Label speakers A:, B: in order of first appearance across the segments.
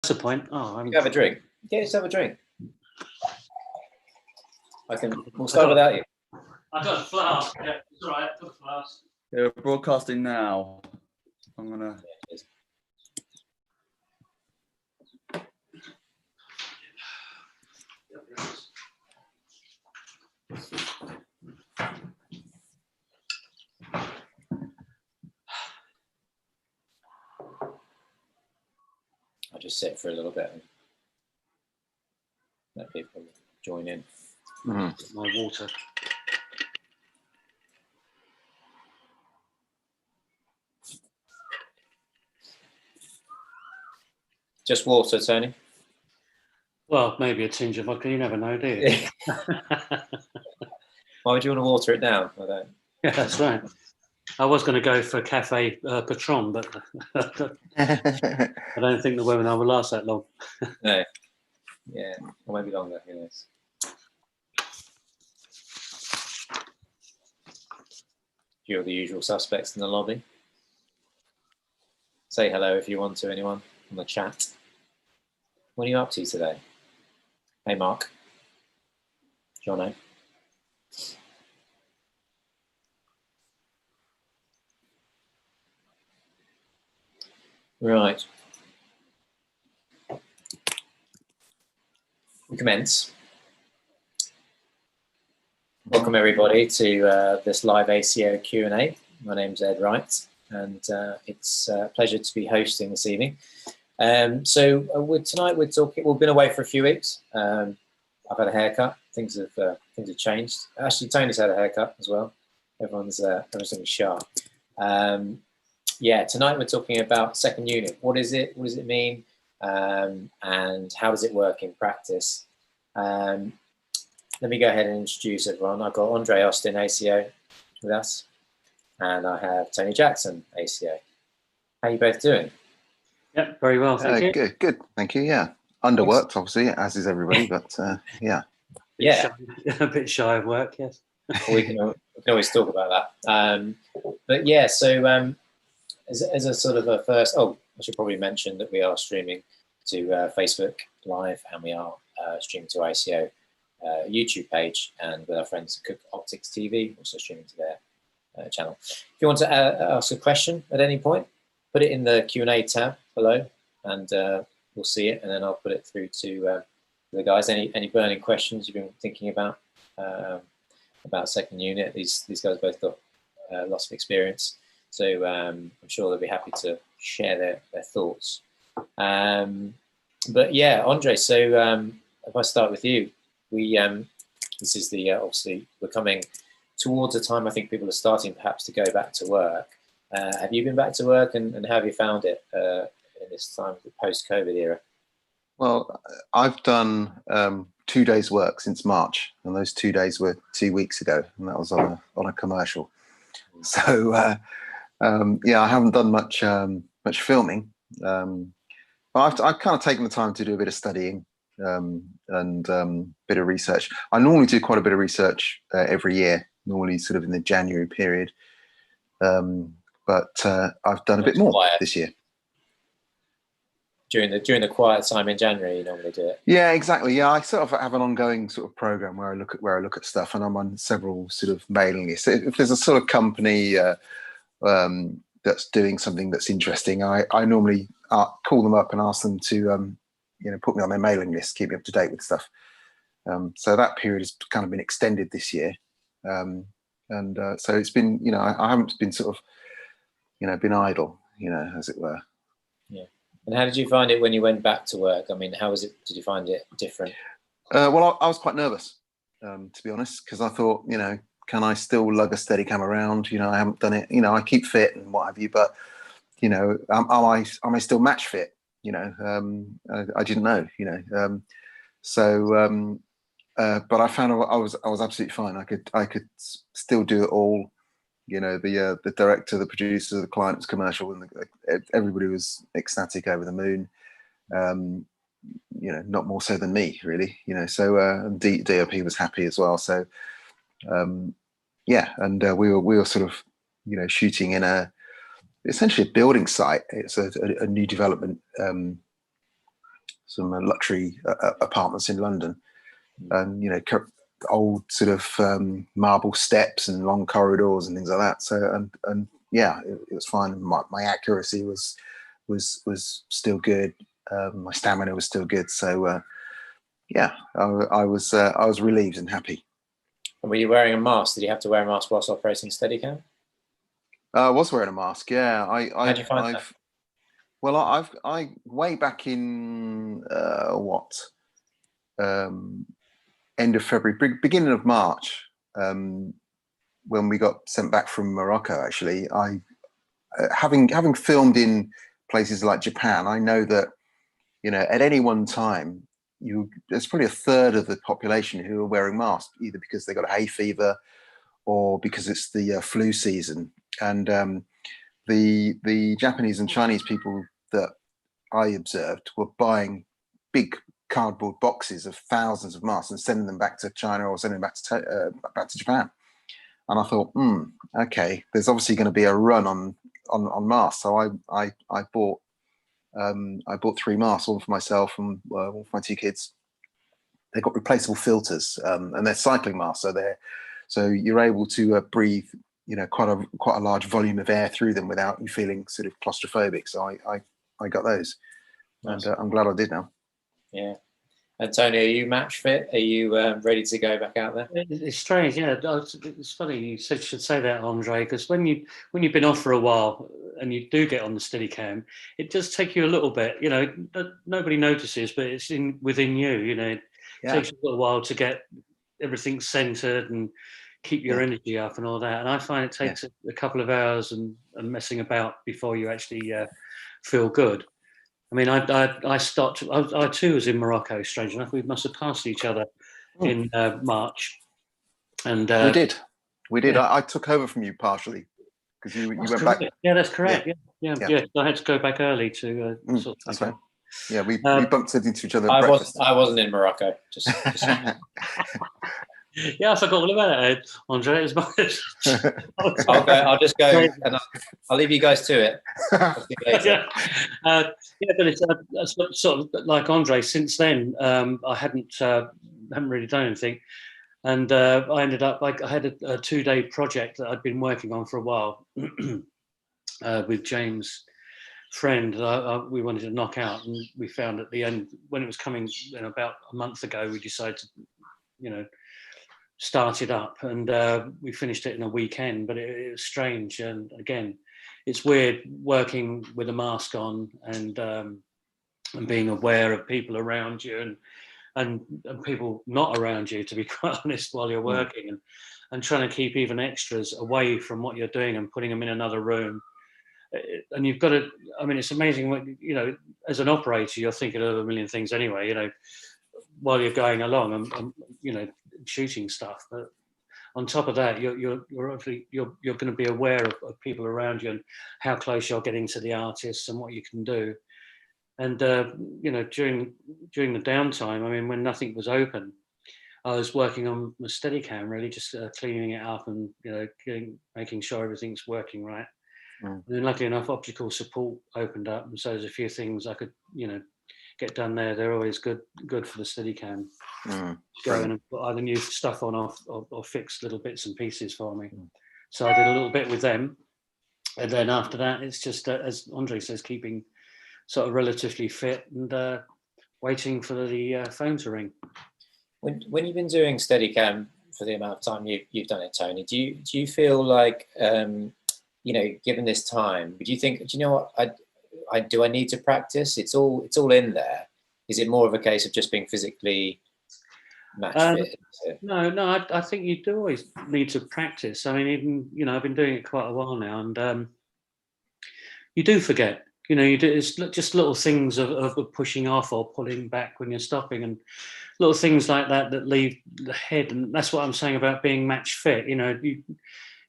A: That's the point. Oh,
B: You have a drink. Get yourself a drink. We'll start without you.
A: I got a flask. Yeah, it's all right. I got a flask.
C: Yeah, we're broadcasting now. I'm gonna.
B: I'll just sit for a little bit and let people join in.
A: My water.
B: Just water, Tony?
A: Well, maybe a tinge of vodka. You never know, do you?
B: Why would you want to water it down? I don't.
A: Yeah, that's right. I was going to go for Cafe Patron, but I don't think the webinar will last that long.
B: No. Yeah, or maybe longer. Who knows? Few of the usual suspects in the lobby. Say hello if you want to, anyone on the chat. What are you up to today? Hey, Mark. Jono. Right. We commence. Welcome everybody to this live ACO Q&A. My name's Ed Wright, and it's a pleasure to be hosting this evening. Tonight we're talking. We've been away for a few weeks. I've had a haircut. Things have changed. Actually, Tony's had a haircut as well. Everyone's sharp. Yeah, tonight we're talking about second unit. What is it? What does it mean? And how does it work in practice? Let me go ahead and introduce everyone. I've got Andrei Austin ACO with us, and I have Tony Jackson ACO. How are you both doing?
A: Yeah, very well, thank you.
C: Good, thank you. Yeah, underworked, obviously, as is everybody, but yeah.
A: A bit shy of work, yes.
B: We can always talk about that. But yeah, so as a sort of a first, I should probably mention that we are streaming to Facebook Live, and we are streaming to ICO YouTube page, and with our friends at Cook Optics TV, also streaming to their channel. If you want to ask a question at any point, put it in the Q&A tab below, and we'll see it, and then I'll put it through to the guys. Any burning questions you've been thinking about second unit? These guys both got lots of experience, so I'm sure they'll be happy to share their thoughts. But yeah, Andrei, so if I start with you, this is the obviously we're coming towards a time I think people are starting perhaps to go back to work. Have you been back to work, and how have you found it in this time of the post-COVID era?
C: Well, I've done 2 days work since March, and those 2 days were 2 weeks ago, and that was on a commercial. So yeah, I haven't done much filming, but I've kind of taken the time to do a bit of studying and bit of research. I normally do quite a bit of research every year, normally sort of in the January period, but I've done a bit more this year.
B: During the quiet time in January, you normally do it. Yeah,
C: exactly. Yeah, I sort of have an ongoing sort of program where I look at stuff, and I'm on several sort of mailing lists. If there's a sort of company that's doing something that's interesting, I normally call them up and ask them to put me on their mailing list, keep me up to date with stuff. So that period has kind of been extended this year, and so it's been, I haven't been sort of been idle, as it were.
B: Yeah. And how did you find it when you went back to work? I mean, how was it? Did you find it different?
C: Well, I was quite nervous, to be honest, because I thought, can I still lug a Steadicam around? I haven't done it. I keep fit and what have you, but am I still match fit? I didn't know. But I found I was absolutely fine. I could still do it all. The director, the producer, the client was commercial, and everybody was ecstatic, over the moon. Not more so than me, really. So and DOP was happy as well. So yeah, and we were sort of shooting in essentially a building site. It's a new development some luxury apartments in London, and old sort of marble steps and long corridors and things like that. So and yeah, it was fine. My accuracy was still good. My stamina was still good. So yeah, I was relieved and happy.
B: And were you wearing a mask? Did you have to wear a mask whilst operating Steadicam?
C: I was wearing a mask. Yeah,
B: How'd you find that?
C: Well, I way back in end of February, beginning of March, when we got sent back from Morocco. Actually, I having filmed in places like Japan, I know that at any one time there's probably a third of the population who are wearing masks, either because they got a hay fever or because it's the flu season. And the Japanese and Chinese people that I observed were buying big cardboard boxes of thousands of masks and sending them back to China or sending them back to Japan. And I thought, okay, there's obviously going to be a run on masks. So I bought 3 masks, one for myself and one for my 2 kids. They've got replaceable filters, and they're cycling masks, so you're able to breathe, quite a large volume of air through them without you feeling sort of claustrophobic. So I got those, nice. And I'm glad I did now.
B: Yeah. And Tony, are you match fit? Are you ready to go back out there?
A: It's strange, yeah. It's funny you should say that, Andrei, because when you've been off for a while and you do get on the Steadicam, it does take you a little bit. Nobody notices, but it's within you. It takes you a little while to get everything centered and keep your energy up and all that. And I find it takes a couple of hours and messing about before you actually feel good. I mean, I stopped. I too was in Morocco. Strange enough, we must have passed each other in March. And
C: we did. Yeah. I took over from you partially because you went back.
A: Yeah, that's correct. Yeah. I had to go back early to.
C: That's right. Yeah, we bumped into each other.
B: I wasn't in Morocco. Just...
A: Yeah, I forgot all about it, Andrei. As much.
B: I'll just go and I'll leave you guys to it.
A: But it's sort of like Andrei. Since then, I haven't really done anything, and I ended up I had a 2-day project that I'd been working on for a while with James' friend. We wanted to knock out, and we found at the end when it was coming, about a month ago, we decided to, start it up, and we finished it in a weekend. But it was strange, and again, it's weird working with a mask on and being aware of people around you and people not around you, to be quite honest, while you're working, and trying to keep even extras away from what you're doing and putting them in another room. And you've got to, I mean, it's amazing what, as an operator, you're thinking of a million things anyway, while you're going along and shooting stuff. But on top of that, you're going to be aware of people around you and how close you're getting to the artists and what you can do. And during the downtime, I mean, when nothing was open, I was working on my Steadicam, really just cleaning it up and making sure everything's working right. And then, luckily enough, optical support opened up, and so there's a few things I could get done there. They're always good for the Steadicam. Go in and put either new stuff on or fix little bits and pieces for me. So I did a little bit with them, and then after that, it's just as Andrei says, keeping sort of relatively fit and waiting for the phone to ring.
B: When you've been doing Steadicam for the amount of time you've done it, Tony, do you feel like given this time, do you think, do you know what, I need to practice? It's all in there. Is it more of a case of just being physically match fit?
A: No, I think you do always need to practice. I mean, even I've been doing it quite a while now, and you do forget. You do, it's just little things of pushing off or pulling back when you're stopping, and little things like that leave the head. And that's what I'm saying about being match fit.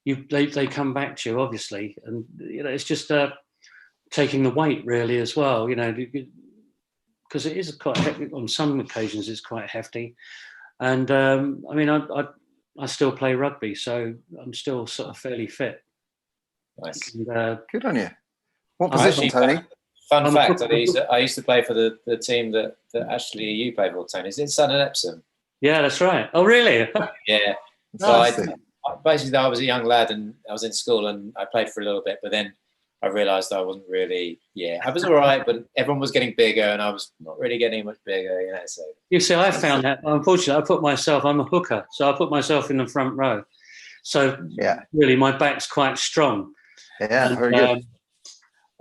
A: They come back to you, obviously, and it's just taking the weight really as well, because it is quite hefty. On some occasions it's quite hefty, and I mean, I still play rugby, so I'm still sort of fairly fit.
B: Nice.
A: And,
C: good on you. What position, Tony?
B: Fun
A: I'm
B: fact: I used to play for the team that actually you play for, Tony. Is it Sutton Epsom?
A: Yeah, that's right. Oh, really?
B: Yeah. So basically, I was a young lad and I was in school and I played for a little bit, but then I realised I wasn't really. Yeah, I was all right, but everyone was getting bigger and I was not really getting much bigger. You know, so.
A: You see, I found that, unfortunately, I'm a hooker, so I put myself in the front row. So
C: Yeah.
A: really, my back's quite strong.
C: Yeah, very good.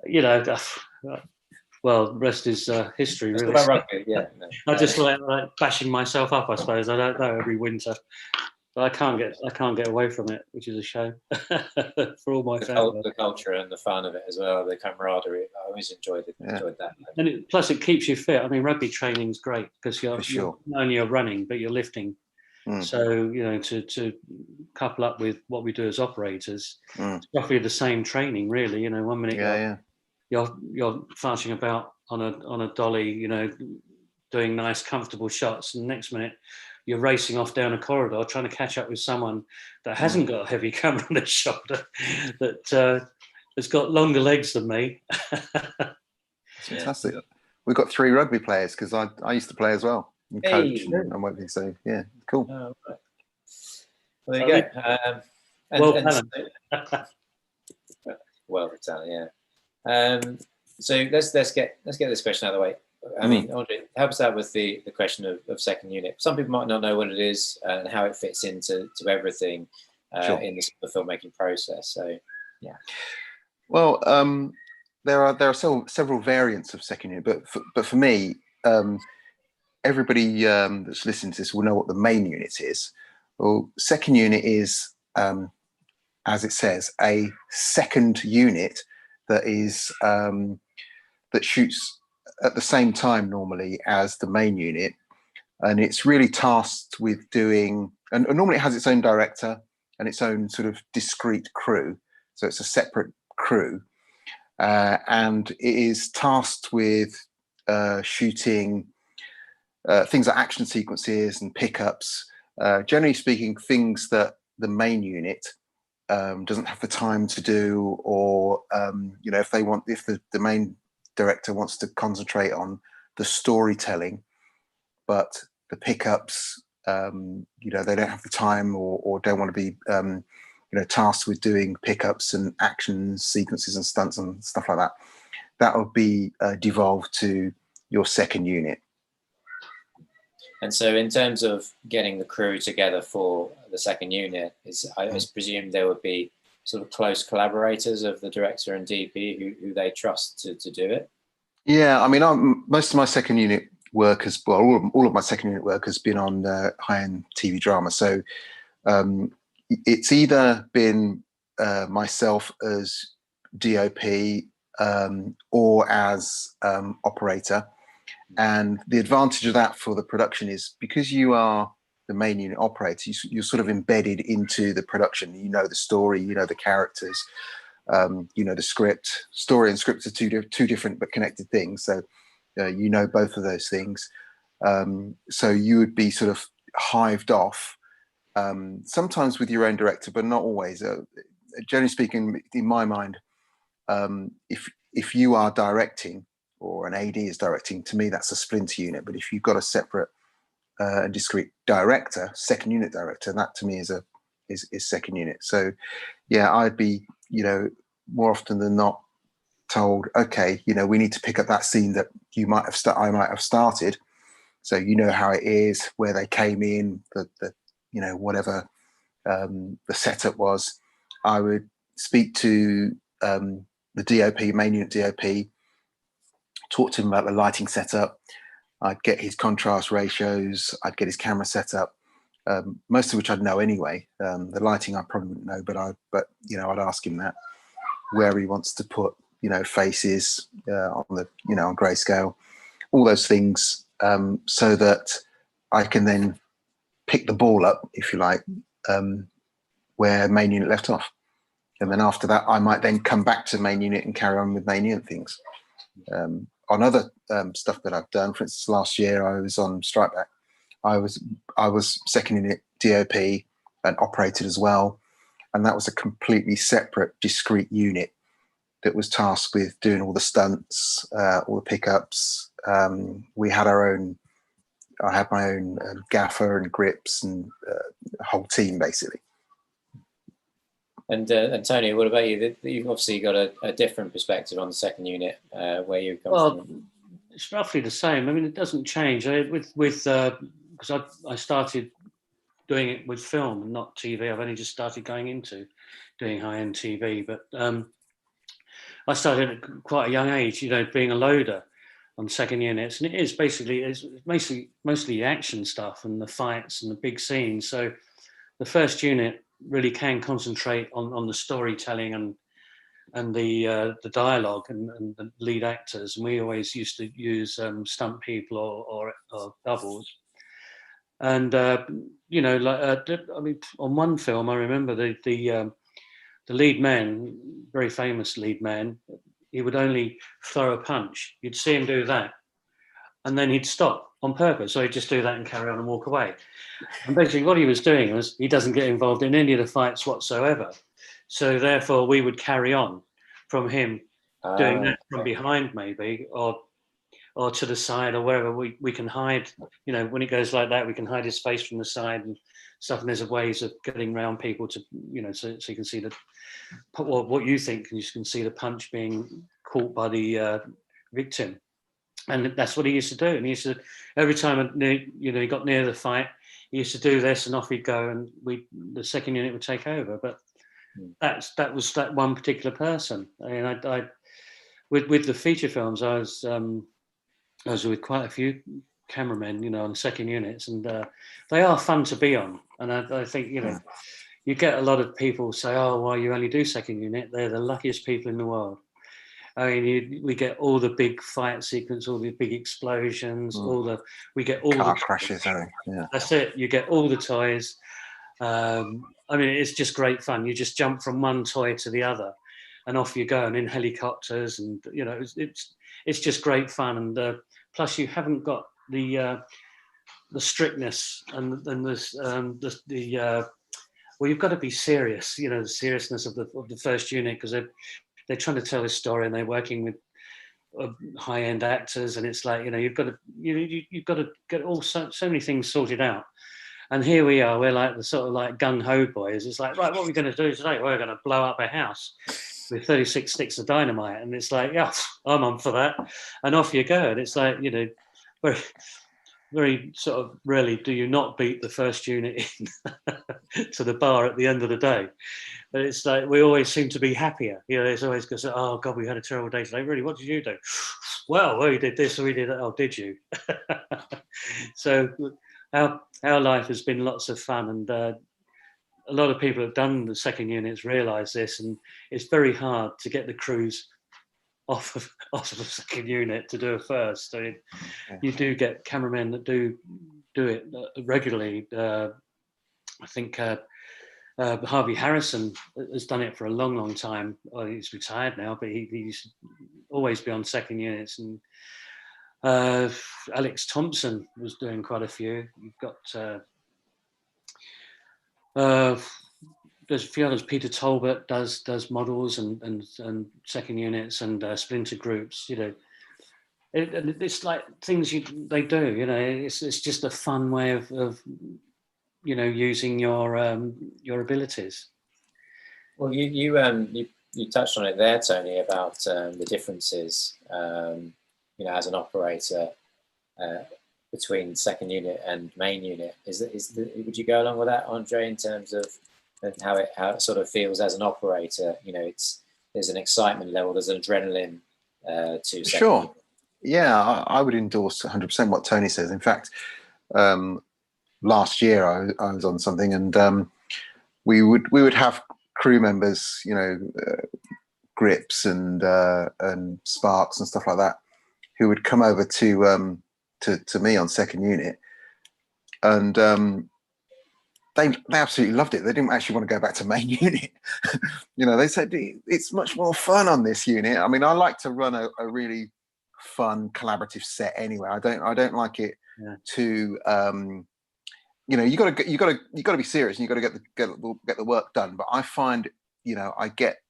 A: You know, well, the rest is history, really.
B: About rugby, yeah. No.
A: I just like bashing myself up, I suppose. I don't know, every winter. But I can't get away from it, which is a shame for all my family.
B: The culture and the fun of it as well, the camaraderie. I always enjoyed that.
A: And plus, it keeps you fit. I mean, rugby training is great because you're not only you're running, but you're lifting. So you know, to couple up with what we do as operators, it's roughly the same training, really. You know, 1 minute you're farting about on a dolly, you know, doing nice, comfortable shots, and the next minute you're racing off down a corridor trying to catch up with someone that hasn't got a heavy camera on their shoulder, that has got longer legs than me.
C: That's fantastic. We've got 3 rugby players because I used to play as well and coach and what have so yeah, cool.
B: Oh, right. Well, there you go. Well, talent, yeah. So let's get this question out of the way. I mean, Andrei, help us out with the question of second unit. Some people might not know what it is and how it fits into everything in the filmmaking process. So, yeah.
C: Well, there are several variants of second unit, but for me, everybody that's listening to this will know what the main unit is. Well, second unit is, as it says, a second unit that is that shoots at the same time normally as the main unit, and it's really tasked with doing. And normally it has its own director and its own sort of discrete crew, so it's a separate crew, and it is tasked with shooting things like action sequences and pickups. Generally speaking, things that the main unit doesn't have the time to do, or you know, if the main director wants to concentrate on the storytelling, but the pickups, you know, they don't have the time or don't want to be, you know, tasked with doing pickups and action sequences and stunts and stuff like that. That would be devolved to your second unit.
B: And so, in terms of getting the crew together for the second unit, I presume there would be sort of close collaborators of the director and DP who they trust to do it.
C: Yeah, I mean, most of my second unit work all of my second unit work has been on high-end TV drama. So it's either been myself as DOP or as operator. And the advantage of that for the production is because you are the main unit operator, you're sort of embedded into the production. You know the story, you know the characters, you know the script. Story and script are two different but connected things. So you know both of those things. So you would be sort of hived off, sometimes with your own director, but not always. Generally speaking, in my mind, if you are directing, or an AD is directing, to me that's a splinter unit. But if you've got a separate and discrete director, second unit director, that to me is second unit. So yeah, I'd be, you know, more often than not told, okay, you know, we need to pick up that scene that I might have started, so you know how it is, where they came in, the you know, whatever the setup was. I would speak to the DOP, main unit DOP, talk to him about the lighting setup. I'd get his contrast ratios. I'd get his camera setup, most of which I'd know anyway. The lighting I probably wouldn't know, but you know, I'd ask him that, where he wants to put, you know, faces on the, you know, on grayscale, all those things, so that I can then pick the ball up, if you like, where main unit left off. And then after that, I might then come back to main unit and carry on with main unit things. On other stuff that I've done, for instance, last year I was on Strike Back. I was second unit DOP and operated as well, and that was a completely separate, discrete unit. that was tasked with doing all the stunts, all the pickups. We had our own. I had my own gaffer and grips and a whole team basically.
B: And Tony, what about you? You've obviously got a different perspective on the second unit, where you come from.
A: It's roughly the same. I mean, it doesn't change because I started doing it with film and not TV. I've only just started going into doing high-end TV, but I started at quite a young age, being a loader on second units, and it's mostly action stuff and the fights and the big scenes. So the first unit really can concentrate on the storytelling and the dialogue and the lead actors. And we always used to use stunt people or doubles. And I mean, on one film, I remember the lead man, very famous lead man, he would only throw a punch. You'd see him do that, and then he'd stop on purpose. So he'd just do that and carry on and walk away. And basically what he was doing was he doesn't get involved in any of the fights whatsoever. So therefore we would carry on from him doing that from behind maybe, or to the side or wherever we can hide. When it goes like that, we can hide his face from the side and stuff. And there's ways of getting around people to, so you can see what you think, you can see the punch being caught by the victim. And that's what he used to do. And he used to, every time he got near the fight, he used to do this, and off he'd go, and the second unit would take over. But that was that one particular person. I mean, I with the feature films, I was with quite a few cameramen, on second units, and they are fun to be on. And I think, you get a lot of people say, "Oh, why you only do second unit?" They're the luckiest people in the world. I mean, we get all the big fight sequence, all the big explosions, we get all
C: car
A: the
C: crashes. Yeah,
A: that's it. You get all the toys. I mean, it's just great fun. You just jump from one toy to the other, and off you go, and in helicopters, and it's just great fun. And plus, you haven't got the strictness and this well, you've got to be serious. The seriousness of the first unit, because they're trying to tell this story and they're working with high-end actors, and it's like you've got to get all so many things sorted out. And here we are, we're like the sort of like gung-ho boys. It's like, right, what are we going to do today? We're going to blow up a house with 36 sticks of dynamite. And it's like, yeah, I'm on for that. And off you go. And it's like, very, very sort of rarely do you not beat the first unit in to the bar at the end of the day. But it's like, we always seem to be happier. It's always because, oh God, we had a terrible day today. Really, what did you do? Well, we did this or we did that. Oh, did you? So our life has been lots of fun, and a lot of people have done the second units realise this, and it's very hard to get the crews off of the second unit to do a first. So you do get cameramen that do it regularly. I think Harvey Harrison has done it for a long, long time. Well, he's retired now, but he used to always be on second units. And Alex Thompson was doing quite a few. You've got there's a few others. Peter Talbot does models and second units and splinter groups. It's like things they do. It's just a fun way of using your abilities.
B: Well, you touched on it there, Tony, about the differences. As an operator between second unit and main unit, would you go along with that, Andrei, in terms of how it sort of feels as an operator? There's an excitement level, there's an adrenaline to
C: sure unit. Yeah, I would endorse 100% what Tony says. In fact, last year I was on something, and we would have crew members, grips and sparks and stuff like that, who would come over to me on second unit, and they absolutely loved it. They didn't actually want to go back to main unit. They said it's much more fun on this unit. I mean, I like to run a really fun collaborative set anyway. I don't like it to you got to be serious, and you got to get the work done. But I find I get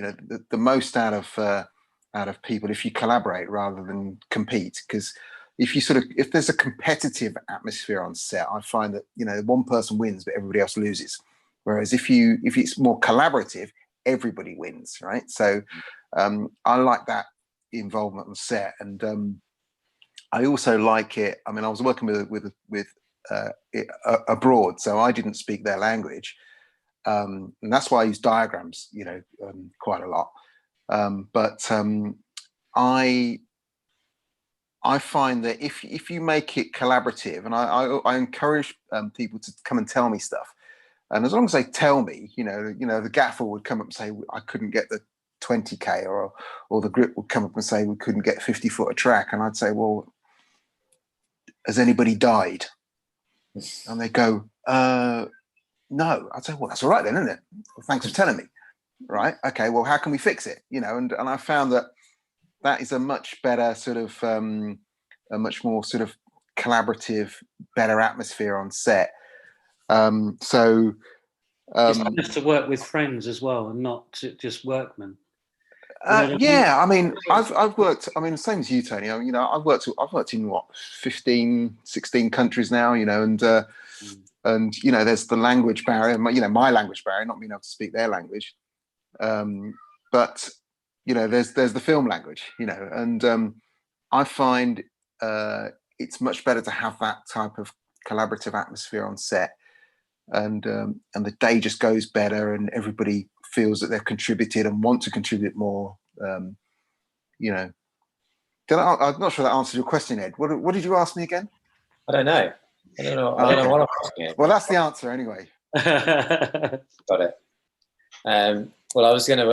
C: the most out of people if you collaborate rather than compete. Because if there's a competitive atmosphere on set, I find that one person wins but everybody else loses. Whereas if it's more collaborative, everybody wins, right? So I like that involvement on set, and I also like it. I mean, I was working with abroad, so I didn't speak their language, and that's why I use diagrams, quite a lot. But I find that if you make it collaborative, and I encourage people to come and tell me stuff, and as long as they tell me, the gaffer would come up and say I couldn't get the 20k, or the grip would come up and say we couldn't get 50 foot of track, and I'd say, well, has anybody died? And they go, no. I'd say, well, that's all right then, isn't it? Well, thanks for telling me. Right? Okay. Well, how can we fix it? And I found that is a much better sort of a much more sort of collaborative, better atmosphere on set. So
A: it's nice to work with friends as well, and not just workmen.
C: Yeah, I mean, I've worked. I mean, same as you, Tony. I've worked in what 15, 16 countries now. And there's the language barrier. My language barrier, not being able to speak their language. But there's the film language. And I find it's much better to have that type of collaborative atmosphere on set, and the day just goes better, and everybody feels that they've contributed and want to contribute more. I'm not sure that answered your question, Ed. What did you ask me again?
B: I don't know. I don't know what I'm asking.
C: Well, that's the answer anyway.
B: Got it. Well, I was going to.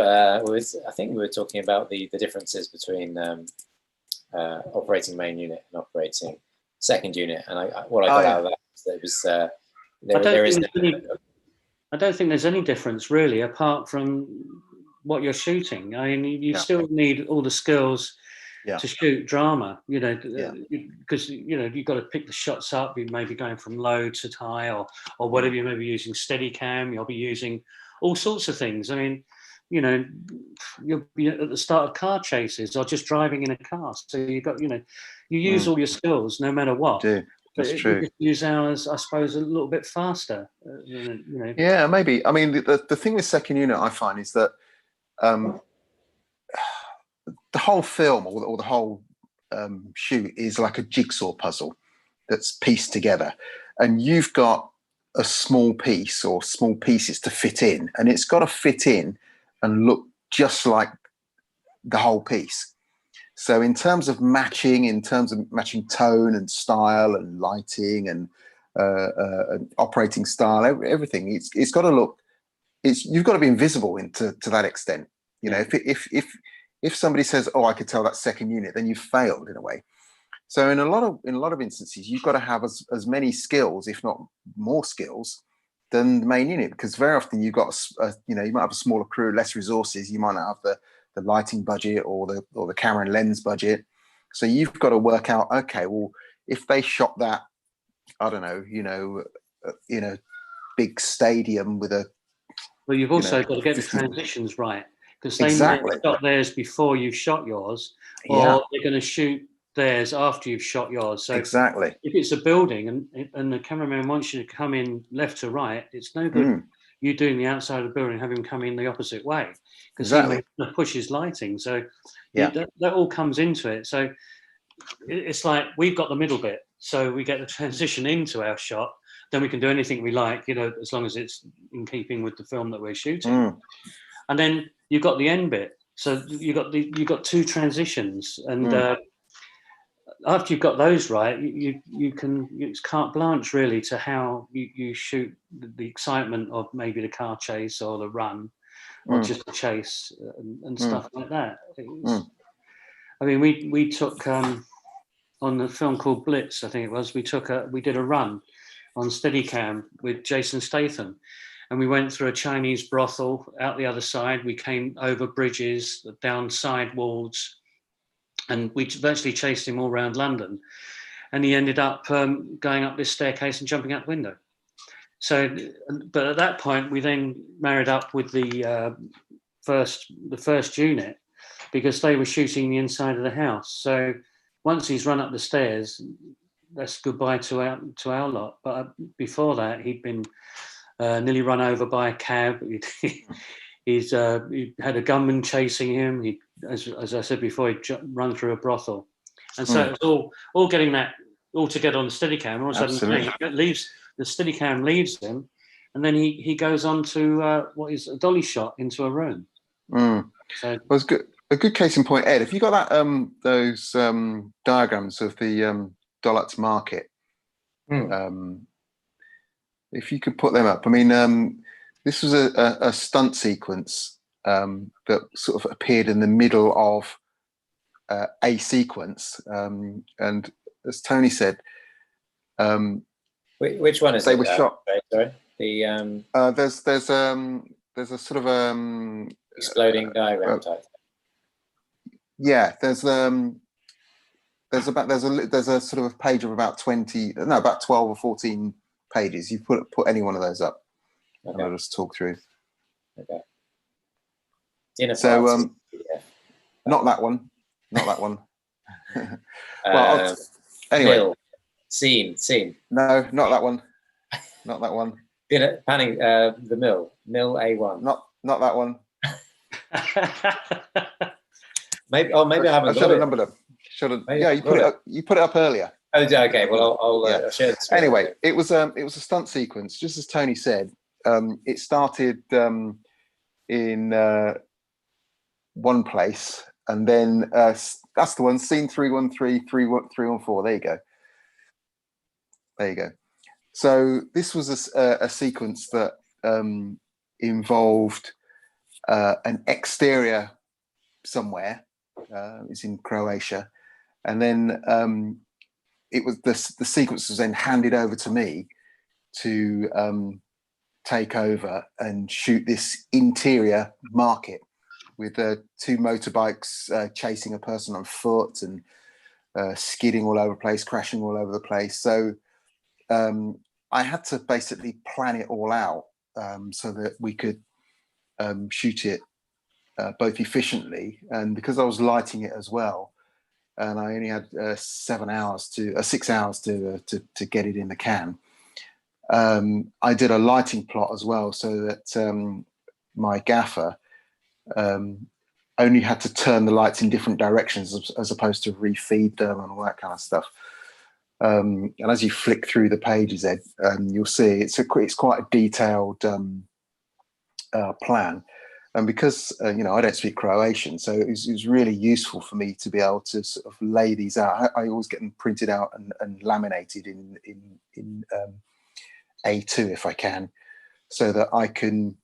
B: I think we were talking about the differences between operating main unit and operating second unit, and what I got out of that was that it was
A: I don't think there's any difference really, apart from what you're shooting. I mean, you still need all the skills to shoot drama, because you've got to pick the shots up. You may be going from low to high, or whatever. You may be using Steadicam. You'll be using all sorts of things. I mean, you'll be at the start of car chases or just driving in a car. So you use all your skills no matter what.
C: That's true.
A: You use ours, I suppose, a little bit faster.
C: Yeah, maybe. I mean, the thing with second unit, I find, is that the whole film or the whole shoot is like a jigsaw puzzle that's pieced together, and you've got a small piece or small pieces to fit in, and it's got to fit in and look just like the whole piece. So in terms of matching tone and style and lighting and operating style, everything, it's got to look. You've got to be invisible to that extent. If somebody says, "Oh, I could tell that second unit," then you've failed in a way. So in a lot of instances, you've got to have as many skills, if not more skills, than the main unit, because very often you've got you might have a smaller crew, less resources. You might not have the lighting budget or the camera and lens budget. So you've got to work out, okay, well, if they shot that, I don't know, in a big stadium with a.
A: Well, you've also got to get the transitions right, because they might have shot theirs before you shot yours, or they're going to shoot theirs after you've shot yours. So
C: exactly,
A: if it's a building and the cameraman wants you to come in left to right, it's no good you doing the outside of the building, have him come in the opposite way, because he may push his lighting. So that all comes into it. So it's like we've got the middle bit, so we get the transition into our shot. Then we can do anything we like, as long as it's in keeping with the film that we're shooting. And then you've got the end bit. So you've got two transitions, and after you've got those right, it's carte blanche really to how you shoot the excitement of maybe the car chase or the run, or just a chase and stuff like that. I mean, we took on the film called Blitz, I think it was. We did a run on Steadicam with Jason Statham, and we went through a Chinese brothel out the other side. We came over bridges, down side walls, and we virtually chased him all around London. And he ended up going up this staircase and jumping out the window. So, but at that point, we then married up with the first unit, because they were shooting the inside of the house. So once he's run up the stairs, that's goodbye to our lot. But before that, he'd been nearly run over by a cab. He had a gunman chasing him. He, as I said before, he'd run through a brothel, and so it was all getting that all together on the Steadicam. All of a sudden, the Steadicam leaves him, and then he goes on to what is a dolly shot into a room. So
C: well, it's good. A good case in point, Ed. If you got that those diagrams of the Dollards market, if you could put them up. I mean, this was a stunt sequence that sort of appeared in the middle of a sequence, and as Tony said,
B: which one is
C: they
B: it?
C: Were shot.
B: Sorry, the
C: there's a sort of
B: exploding diagram type.
C: Yeah, there's a sort of a page of about 12 or 14 pages. You put any one of those up, and I'll just talk through.
B: Okay. Dinner
C: so
B: party.
C: not that one. Well, anyway,
B: Mill. Scene.
C: No, not that one. Not that one.
B: Dinner panning. The mill A1.
C: Not that one.
B: Maybe I haven't.
C: I should have numbered them. Yeah, you put it up. You put it up earlier.
B: Oh, okay. Well, I'll share this.
C: Anyway, it was a stunt sequence, just as Tony said. It started in one place, and then that's the one. Scene 313, 314. There you go. So this was a sequence that involved an exterior somewhere. It's in Croatia, and then it was the sequence was then handed over to me to take over and shoot this interior market with two motorbikes chasing a person on foot and skidding all over the place, crashing all over the place. So I had to basically plan it all out so that we could shoot it both efficiently, and because I was lighting it as well, and I only had 6 hours to get it in the can. I did a lighting plot as well, so that my gaffer only had to turn the lights in different directions as opposed to refeed them and all that kind of stuff. And as you flick through the pages, Ed, you'll see it's quite a detailed plan. And because I don't speak Croatian, so it was really useful for me to be able to sort of lay these out. I always get them printed out and laminated in A2 if I can, so that I can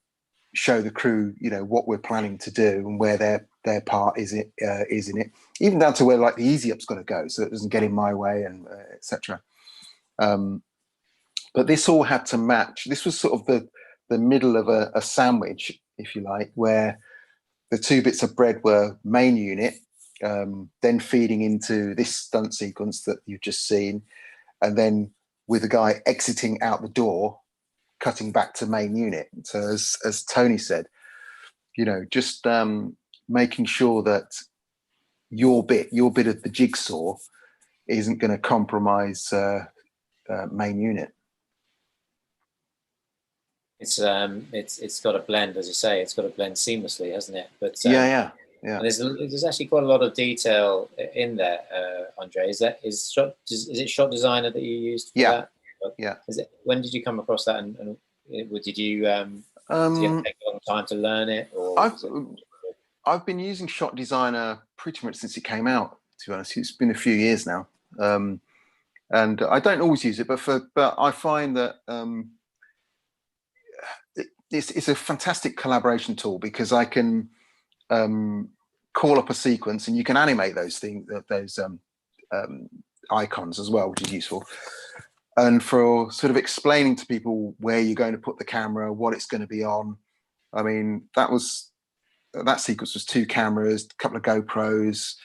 C: show the crew, what we're planning to do and where their part is in it, even down to where like the easy up's got to go, so it doesn't get in my way and etc. But this all had to match. This was sort of the middle of a sandwich, if you like, where the two bits of bread were main unit, then feeding into this stunt sequence that you've just seen, and then with the guy exiting out the door, cutting back to main unit. So as Tony said, just making sure that your bit of the jigsaw isn't going to compromise main unit.
B: It's got to blend, as you say. It's got to blend seamlessly, hasn't it? But
C: yeah.
B: And there's actually quite a lot of detail in there, Andrei. Is it Shot Designer that you used for that?
C: Yeah.
B: When did you come across that, and did you have to take a long time to learn it? Or
C: I've been using Shot Designer pretty much since it came out. To be honest, it's been a few years now, and I don't always use it, but I find that it's a fantastic collaboration tool, because I can call up a sequence and you can animate those icons as well, which is useful. And for sort of explaining to people where you're going to put the camera, what it's going to be on. I mean, that sequence was 2 cameras, a couple of GoPros,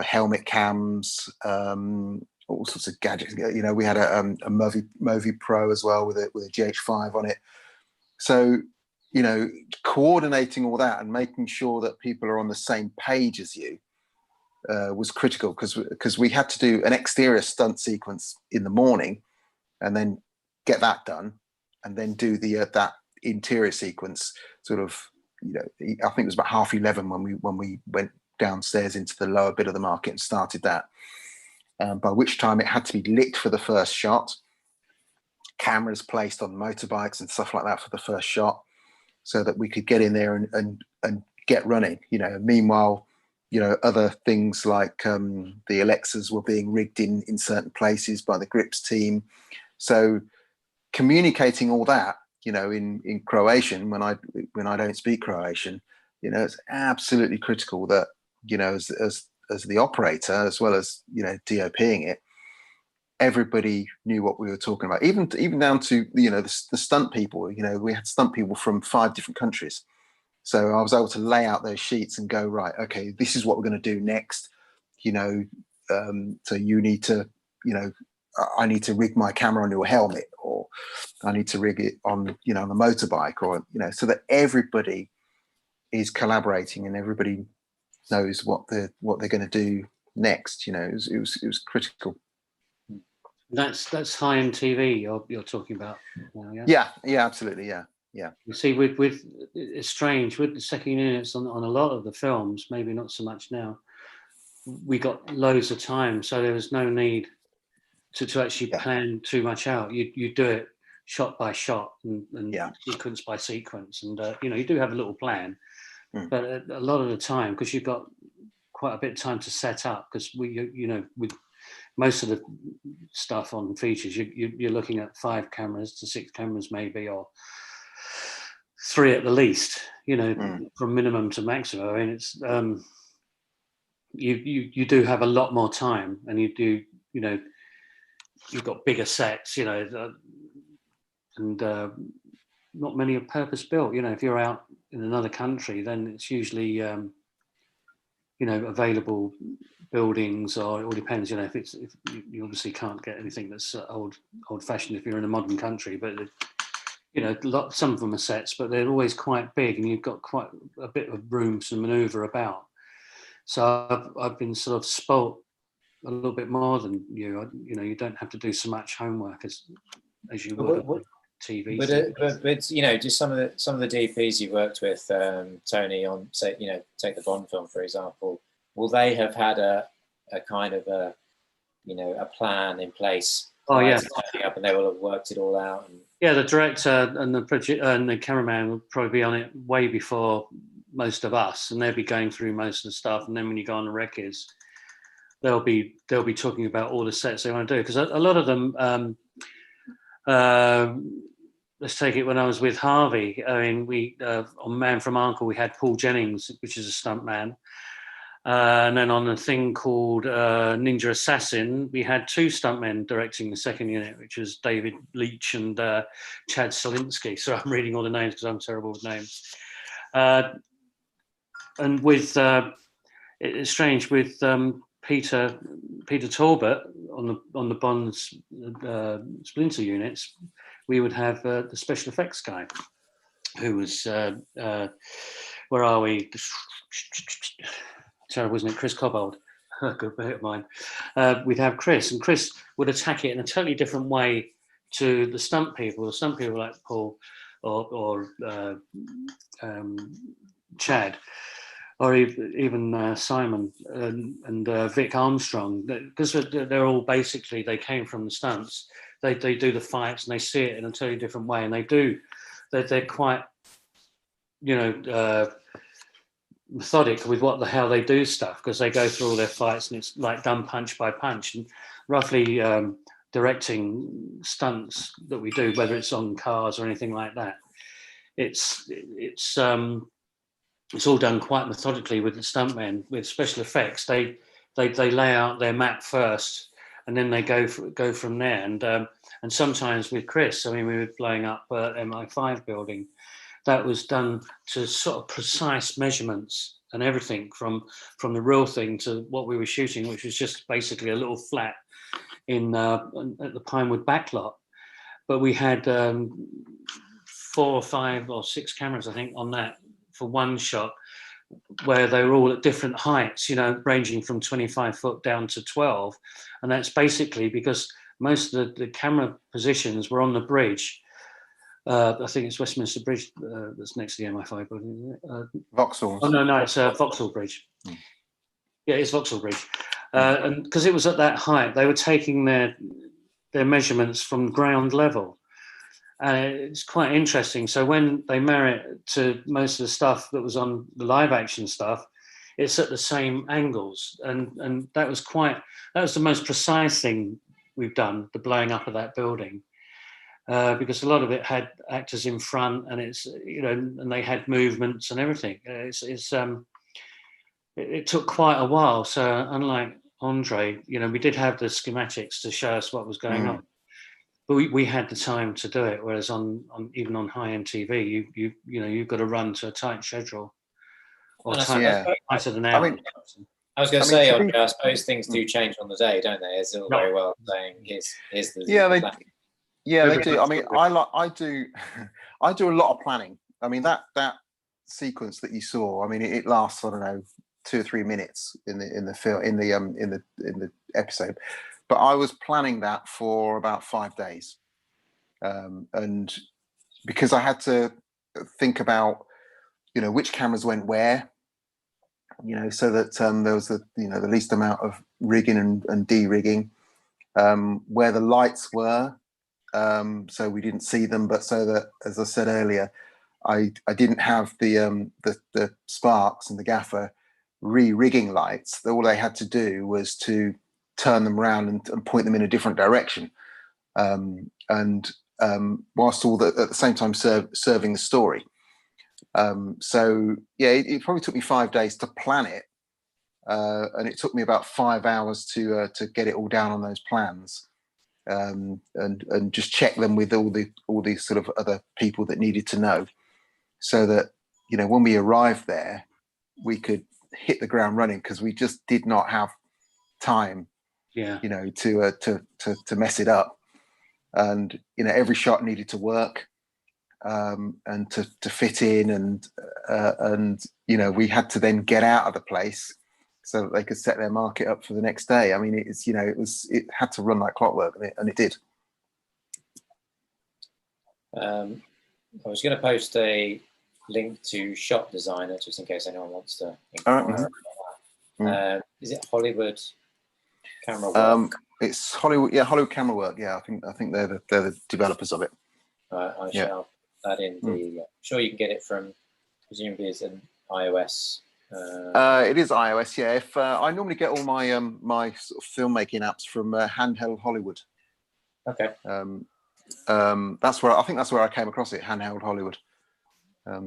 C: helmet cams, all sorts of gadgets. We had a Movi Pro as well with a GH5 on it. So you know, coordinating all that and making sure that people are on the same page as you was critical, because we had to do an exterior stunt sequence in the morning and then get that done, and then do the that interior sequence sort of, you know, I think it was about 11:30 when we went downstairs into the lower bit of the market and started that, by which time it had to be lit for the first shot, cameras placed on motorbikes and stuff like that for the first shot, so that we could get in there and get running, you know. Meanwhile, you know, other things like the Alexas were being rigged in certain places by the grips team. So communicating all that, you know, in Croatian, when I don't speak Croatian, you know, it's absolutely critical that, you know, as the operator, as well as, you know, DOPing it, everybody knew what we were talking about, even down to, you know, the stunt people. You know, we had stunt people from 5 different countries. So I was able to lay out those sheets and go, right, okay, this is what we're going to do next. You know, so you need to, you know, I need to rig my camera onto a helmet, or I need to rig it on, you know, on a motorbike, or, you know, so that everybody is collaborating and everybody knows what they're going to do next. You know, it was critical.
A: That's high-end TV you're talking about now, yeah?
C: Yeah, absolutely, yeah.
A: You see, with it's strange with the second units on a lot of the films, maybe not so much now. We got loads of time, so there was no need to actually plan too much out. You do it shot by shot and sequence by sequence, and you know, you do have a little plan, but a lot of the time, because you've got quite a bit of time to set up, because you know, with most of the stuff on features, you're looking at 5 cameras to 6 cameras maybe, or 3 at the least, you know, from minimum to maximum. I mean, it's you do have a lot more time, and you do, you know, you've got bigger sets, you know, and not many are purpose built. You know, if you're out in another country, then it's usually you know, available buildings, or it all depends. You know, if you obviously can't get anything that's old fashioned if you're in a modern country, but you know, some of them are sets, but they're always quite big, and you've got quite a bit of room to manoeuvre about. So I've been sort of spoilt a little bit more than you. You know, you don't have to do so much homework as you would on TV.
B: But you know, just some of the DPs you worked with, Tony, on, say, you know, take the Bond film for example. Will they have had a kind of a, you know, a plan in place?
A: Oh yeah,
B: up, and they will have worked it all out. And
A: yeah, the director and the cameraman will probably be on it way before most of us, and they'll be going through most of the stuff. And then when you go on the records, they'll be talking about all the sets they want to do, because a lot of them. Let's take it when I was with Harvey. I mean, we on Man from Uncle we had Paul Jennings, which is a stuntman. And then on a thing called Ninja Assassin, we had 2 stuntmen directing the second unit, which was David Leach and Chad Solinsky. So I'm reading all the names because I'm terrible with names. And with it's strange with Peter Talbot on the Bond's Splinter units, we would have the special effects guy, who was where are we? Terrible, isn't it? Chris Cobbold, a good bit of mine. We'd have Chris, and Chris would attack it in a totally different way to the stunt people. The stunt people like Paul or Chad, or even Simon and Vic Armstrong, because they're all basically, they came from the stunts. They do the fights and they see it in a totally different way, and they're quite, you know, methodic with how they do stuff, because they go through all their fights and it's like done punch by punch, and roughly directing stunts that we do, whether it's on cars or anything like that, it's all done quite methodically with the stuntmen. With special effects, they lay out their map first, and then they go from there. And sometimes with Chris, I mean, we were blowing up MI5 building. That was done to sort of precise measurements and everything, from the real thing to what we were shooting, which was just basically a little flat at the Pinewood backlot. But we had 4 4 or 5 or 6 cameras, I think, on that for one shot, where they were all at different heights, you know, ranging from 25 foot down to 12. And that's basically because most of the camera positions were on the bridge. I think it's Westminster Bridge that's next to the MI5 building.
C: Vauxhall.
A: Oh, no, it's Vauxhall Bridge. Yeah, it's Vauxhall Bridge. And because it was at that height, they were taking their measurements from ground level. It's quite interesting. So when they marry it to most of the stuff that was on the live action stuff, it's at the same angles. And that was the most precise thing we've done, the blowing up of that building. Because a lot of it had actors in front, and it's, you know, and they had movements and everything. It took quite a while. So unlike Andrei, you know, we did have the schematics to show us what was going on, but we had the time to do it. Whereas even on high-end TV, you've got to run to a tight schedule, or tighter than hour.
B: I was going to say, I suppose things do change on the day, don't they? It's all very well saying here's the plan.
C: Yeah, they do. I mean, I do a lot of planning. I mean, that sequence that you saw, I mean, it lasts, I don't know, 2 or 3 minutes in the film, in the episode, but I was planning that for about 5 days, and because I had to think about, you know, which cameras went where, you know, so that there was the least amount of rigging and de-rigging, where the lights were. So we didn't see them, but so that, as I said earlier, I didn't have the Sparks and the gaffer re-rigging lights. All they had to do was to turn them around and point them in a different direction, whilst at the same time serving the story. So yeah, it probably took me 5 days to plan it, and it took me about 5 hours to get it all down on those plans. And just check them with all the sort of other people that needed to know, so that, you know, when we arrived there, we could hit the ground running, because we just did not have time, you know, to mess it up. And, you know, every shot needed to work, and to fit in, and you know, we had to then get out of the place so that they could set their market up for the next day. I mean, it had to run like clockwork, and it did.
B: I was going to post a link to Shot Designer, just in case anyone wants to inquire about that. Is it Hollywood Camera Work?
C: It's Hollywood Camera Work. Yeah, I think they're the developers of it.
B: I shall put that in the. I'm sure you can get it from, presumably it's an iOS.
C: It is iOS, yeah. If I normally get all my my sort of filmmaking apps from Handheld Hollywood.
B: Okay.
C: That's where I came across it, Handheld Hollywood.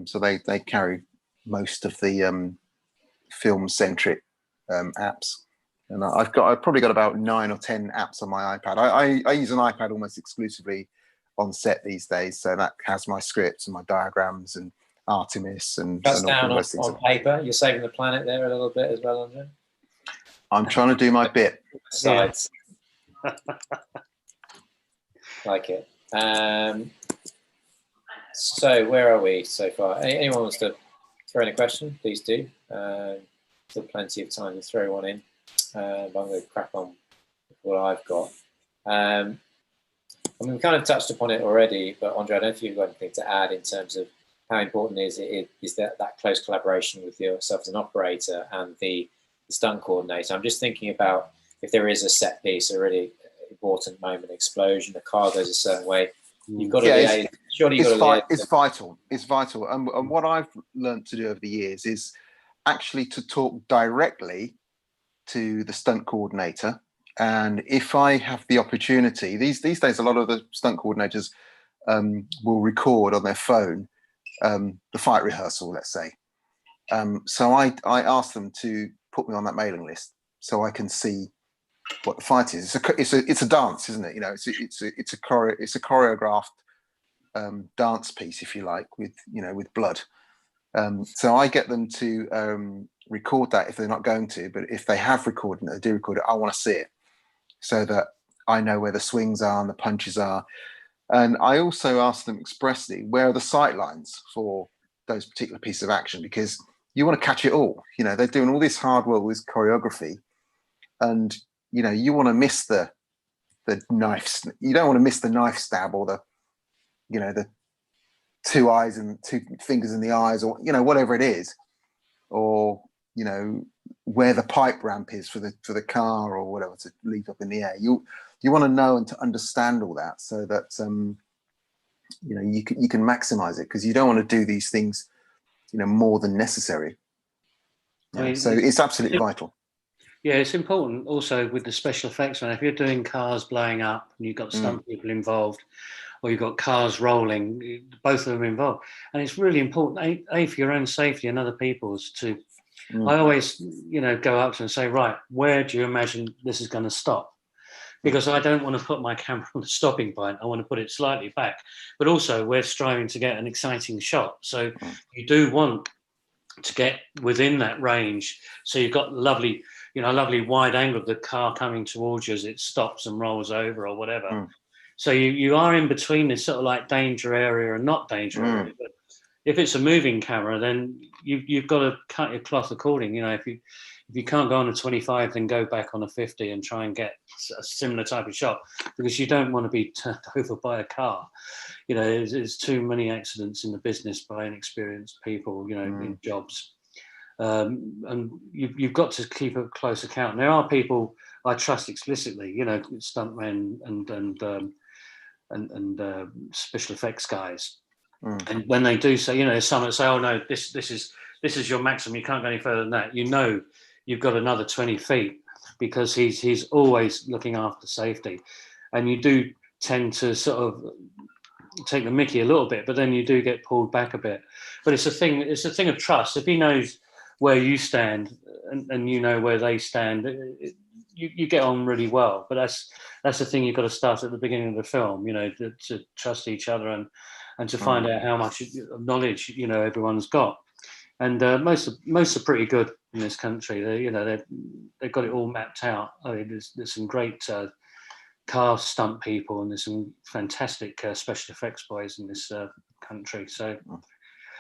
C: So they carry most of the film-centric apps, and I've probably got about 9 or 10 apps on my iPad. I use an iPad almost exclusively on set these days, so that has my scripts and my diagrams and Artemis and
B: cuts down on paper. You're saving the planet there a little bit as well, Andrei.
C: I'm trying to do my bit.
B: Sides. Like it. So where are we so far? Anyone wants to throw in a question, please do. Still plenty of time to throw one in. But I'm going to crack on with what I've got. I mean, we kind of touched upon it already, but Andrei, I don't know if you've got anything to add in terms of how important is that close collaboration with yourself as an operator and the stunt coordinator. I'm just thinking about if there is a set piece, a really important moment, explosion, the car goes a certain way, you've got to liaise. Surely you've got to liaise. It's vital. And what I've learned to do over the years is actually to talk directly to the stunt coordinator. And if I have the opportunity, these days, a lot of the stunt coordinators will record on their phone the fight rehearsal, let's say. So I asked them to put me on that mailing list so I can see what the fight is. It's a dance, isn't it? You know, it's a choreographed dance piece, if you like, with blood. So I get them to record that if they're not going to, but if they have recorded it, they do record it. I want to see it so that I know where the swings are and the punches are.
C: And I also asked them expressly, where are the sight lines for those particular pieces of action? Because you want to catch it all. You know, they're doing all this hard work with choreography, and you know, you want to miss the knife. You don't want to miss the knife stab, or the, you know, the two eyes and two fingers in the eyes, or you know, whatever it is, or you know, where the pipe ramp is for the car or whatever to leap up in the air. You want to know and to understand all that, so that you know, you can maximize it, because you don't want to do these things, you know, more than necessary.
A: I mean,
C: so it's absolutely vital.
A: Yeah, it's important also with the special effects. If you're doing cars blowing up and you've got stunt people involved, or you've got cars rolling, both of them involved, and it's really important, a for your own safety and other people's, to I always, you know, go up to and say, right, where do you imagine this is going to stop? Because I don't want to put my camera on the stopping point. I want to put it slightly back. But also, we're striving to get an exciting shot. So you do want to get within that range. So you've got lovely, you know, lovely wide angle of the car coming towards you as it stops and rolls over or whatever. So you are in between this sort of like danger area and not danger area. But if it's a moving camera, then you've got to cut your cloth according. You know, if you can't go on a 25, then go back on a 50 and try and get a similar type of shot, because you don't want to be turned over by a car. You know, there's too many accidents in the business by inexperienced people, you know, in jobs. And you've got to keep a close account. And there are people I trust explicitly, you know, stuntmen and special effects guys. And when they do say, you know, some that say, oh no, this is your maximum, you can't go any further than that, you know, you've got another 20 feet, because he's always looking after safety. And you do tend to sort of take the mickey a little bit, but then you do get pulled back a bit. But it's a thing of trust. If he knows where you stand and you know where they stand, you get on really well. But that's the thing you've got to start at the beginning of the film, you know, to trust each other and to find out how much knowledge, you know, everyone's got. And most are pretty good in this country. They've got it all mapped out. I mean, there's some great car stunt people, and there's some fantastic special effects boys in this country. So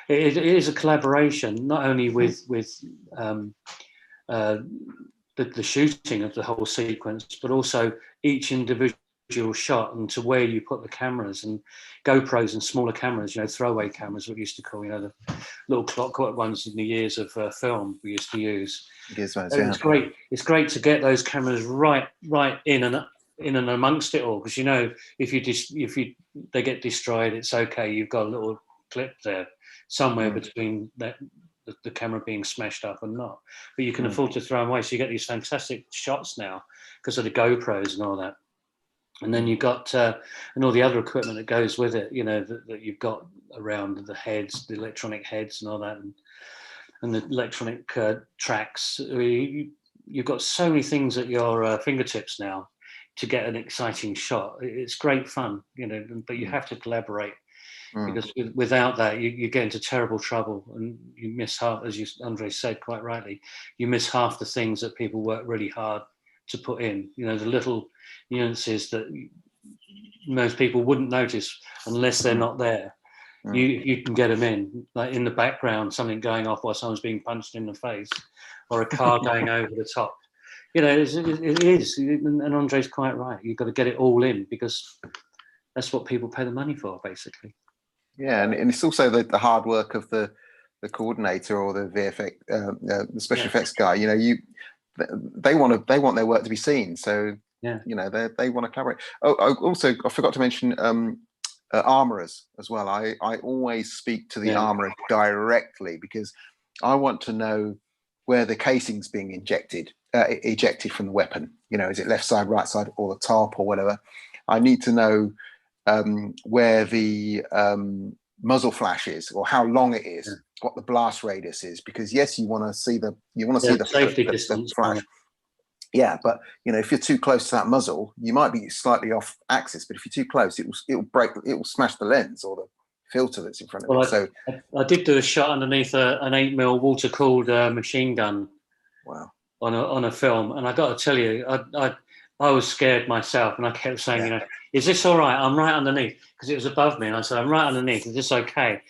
A: it is a collaboration, not only with the shooting of the whole sequence, but also each individual shot and to where you put the cameras, and GoPros and smaller cameras, you know, throwaway cameras, what we used to call, you know, the little clockwork ones in the years of film we used to use. It's great. It's great to get those cameras right in and amongst it all, because you know, if they get destroyed, it's okay. You've got a little clip there somewhere between the camera being smashed up and not, but you can afford to throw them away. So you get these fantastic shots now because of the GoPros and all that. And then you've got and all the other equipment that goes with it, you know, that you've got around the heads, the electronic heads and all that, and the electronic tracks. You've got so many things at your fingertips now to get an exciting shot. It's great fun, you know, but you have to collaborate, because without that, you get into terrible trouble, and you miss half, as Andrei said quite rightly, you miss half the things that people work really hard to put in. You know, the little nuances that most people wouldn't notice unless they're not there. You can get them in, like in the background, something going off while someone's being punched in the face, or a car going over the top. You know, it is, and Andrei's quite right. You've got to get it all in, because that's what people pay the money for, basically.
C: Yeah, and it's also the hard work of the coordinator or the VFX, the special effects guy. You know, they want their work to be seen, so you know, they want to collaborate. Also, I forgot to mention armorers as well. I always speak to the armorer directly, because I want to know where the casing's being ejected from the weapon. You know, is it left side, right side, or the top, or whatever? I need to know where the muzzle flash is, or how long it is, what the blast radius is, because yes, you want to see the
A: safety distance
C: flash. Yeah, but you know, if you're too close to that muzzle, you might be slightly off axis. But if you're too close, it will smash the lens or the filter that's in front of it. So
A: I did do a shot underneath an 8mm water cooled machine gun.
C: Wow.
A: On a film, and I got to tell you, I was scared myself, and I kept saying, you know, is this all right? I'm right underneath, because it was above me. And I said, I'm right underneath. Is this okay?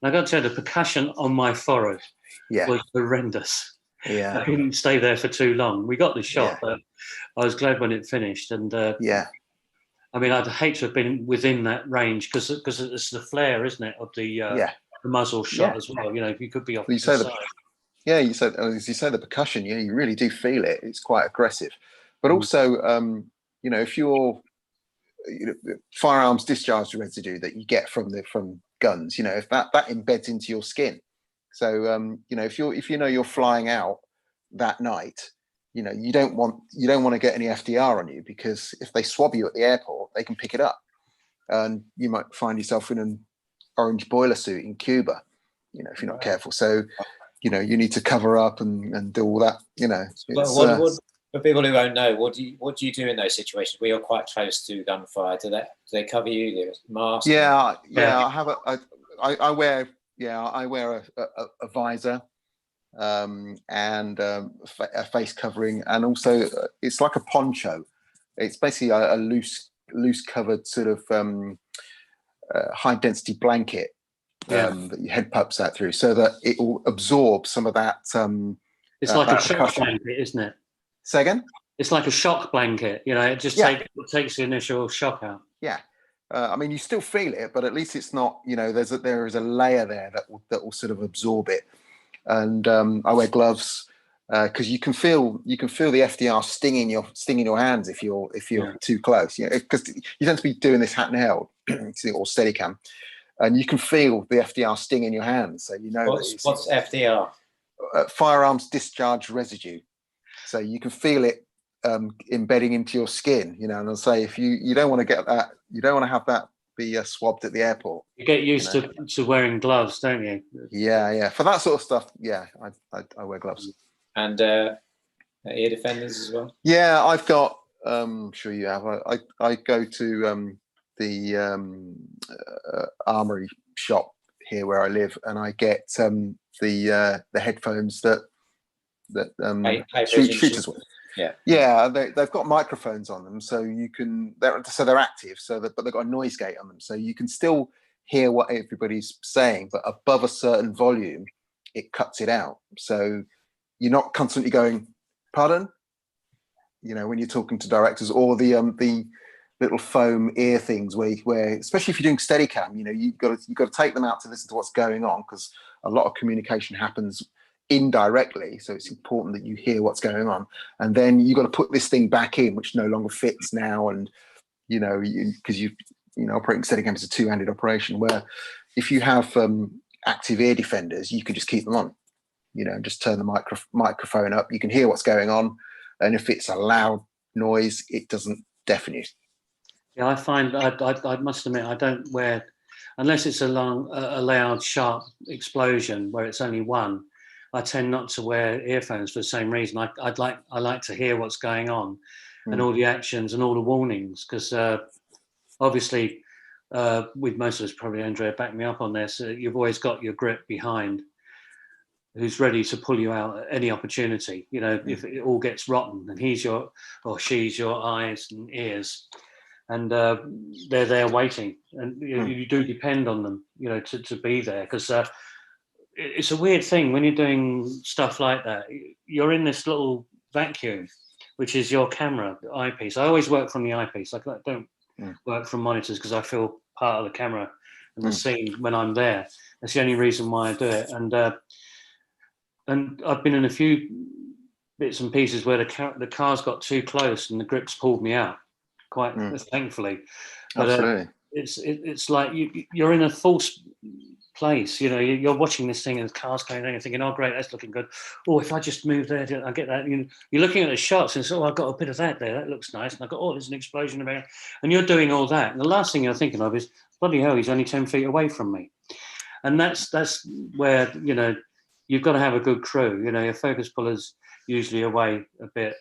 A: And I got to tell you, the percussion on my forehead was horrendous. I couldn't stay there for too long. We got the shot, but I was glad when it finished. And I mean, I'd hate to have been within that range, because it's the flare, isn't it, of the muzzle shot as well. You know, you could be off to the side.
C: You said, as you say, the percussion. Yeah, you really do feel it. It's quite aggressive, but also, you know, if you're firearms discharge residue that you get from guns, you know, if that embeds into your skin. So you know, if you know you're flying out that night, you know, you don't want to get any FDR on you, because if they swab you at the airport, they can pick it up, and you might find yourself in an orange boiler suit in Cuba, you know, if you're not careful. So, you know, you need to cover up and do all that, you know.
B: For people who don't know, what do you do in those situations where you're quite close to gunfire? Do they cover you? Do mask?
C: I have I wear a visor, and a face covering, and also it's like a poncho. It's basically a loose covered sort of high density blanket that your head pops out through, so that it will absorb some of that.
A: It's like a shock blanket, isn't it?
C: Say again?
A: It's like a shock blanket, you know. It just takes the initial shock out.
C: I mean, you still feel it, but at least it's not, you know, there is a layer there that will sort of absorb it. And I wear gloves because you can feel the FDR stinging your hands if you're too close. You know, because you tend to be doing this hat and held or Steadicam, and you can feel the FDR sting in your hands. So you know
B: what's FDR?
C: Firearms discharge residue. So you can feel it embedding into your skin, you know. And I'll say, if you don't want to get that, you don't want to have that be swabbed at the airport.
A: You get used to wearing gloves, don't you?
C: Yeah. For that sort of stuff, I wear gloves.
B: And ear defenders as well.
C: Yeah, I've got. I'm sure you have. I go to the armory shop here where I live, and I get the headphones that shooters wear. They've got microphones on them, so you can. They're active, but they've got a noise gate on them, so you can still hear what everybody's saying, but above a certain volume, it cuts it out. So you're not constantly going, "Pardon?" You know, when you're talking to directors, or the little foam ear things where especially if you're doing Steadicam, you know, you've got to take them out to listen to what's going on, because a lot of communication happens indirectly, so it's important that you hear what's going on, and then you've got to put this thing back in, which no longer fits now. And you know, because you know, operating Steadicam is a two-handed operation, where if you have active ear defenders, you can just keep them on, you know, and just turn the microphone up. You can hear what's going on, and if it's a loud noise, it doesn't deafen you.
A: Yeah, I find I must admit, I don't wear, unless it's a loud sharp explosion where it's only one. I tend not to wear earphones for the same reason. I like to hear what's going on, and all the actions and all the warnings, because obviously, with most of us, probably Andrea back me up on this, you've always got your grip behind, who's ready to pull you out at any opportunity. You know, if it all gets rotten, and he's your or she's your eyes and ears, and they're there waiting, and you do depend on them, you know, to be there, because. It's a weird thing when you're doing stuff like that. You're in this little vacuum, which is your camera, the eyepiece. I always work from the eyepiece. I don't work from monitors, because I feel part of the camera and the scene when I'm there. That's the only reason why I do it. And I've been in a few bits and pieces where the car's got too close and the grip's pulled me out, quite thankfully. But
C: absolutely,
A: it's like you're in a false place, you know. You're watching this thing and the car's going and you're thinking, oh great, that's looking good. Oh, if I just move there, I get that. You're looking at the shots and so, I've got a bit of that there, that looks nice, and I've got, oh, there's an explosion about, and you're doing all that, and the last thing you're thinking of is, bloody hell, he's only 10 feet away from me. And that's where, you know, you've got to have a good crew. You know, your focus puller's usually away a bit,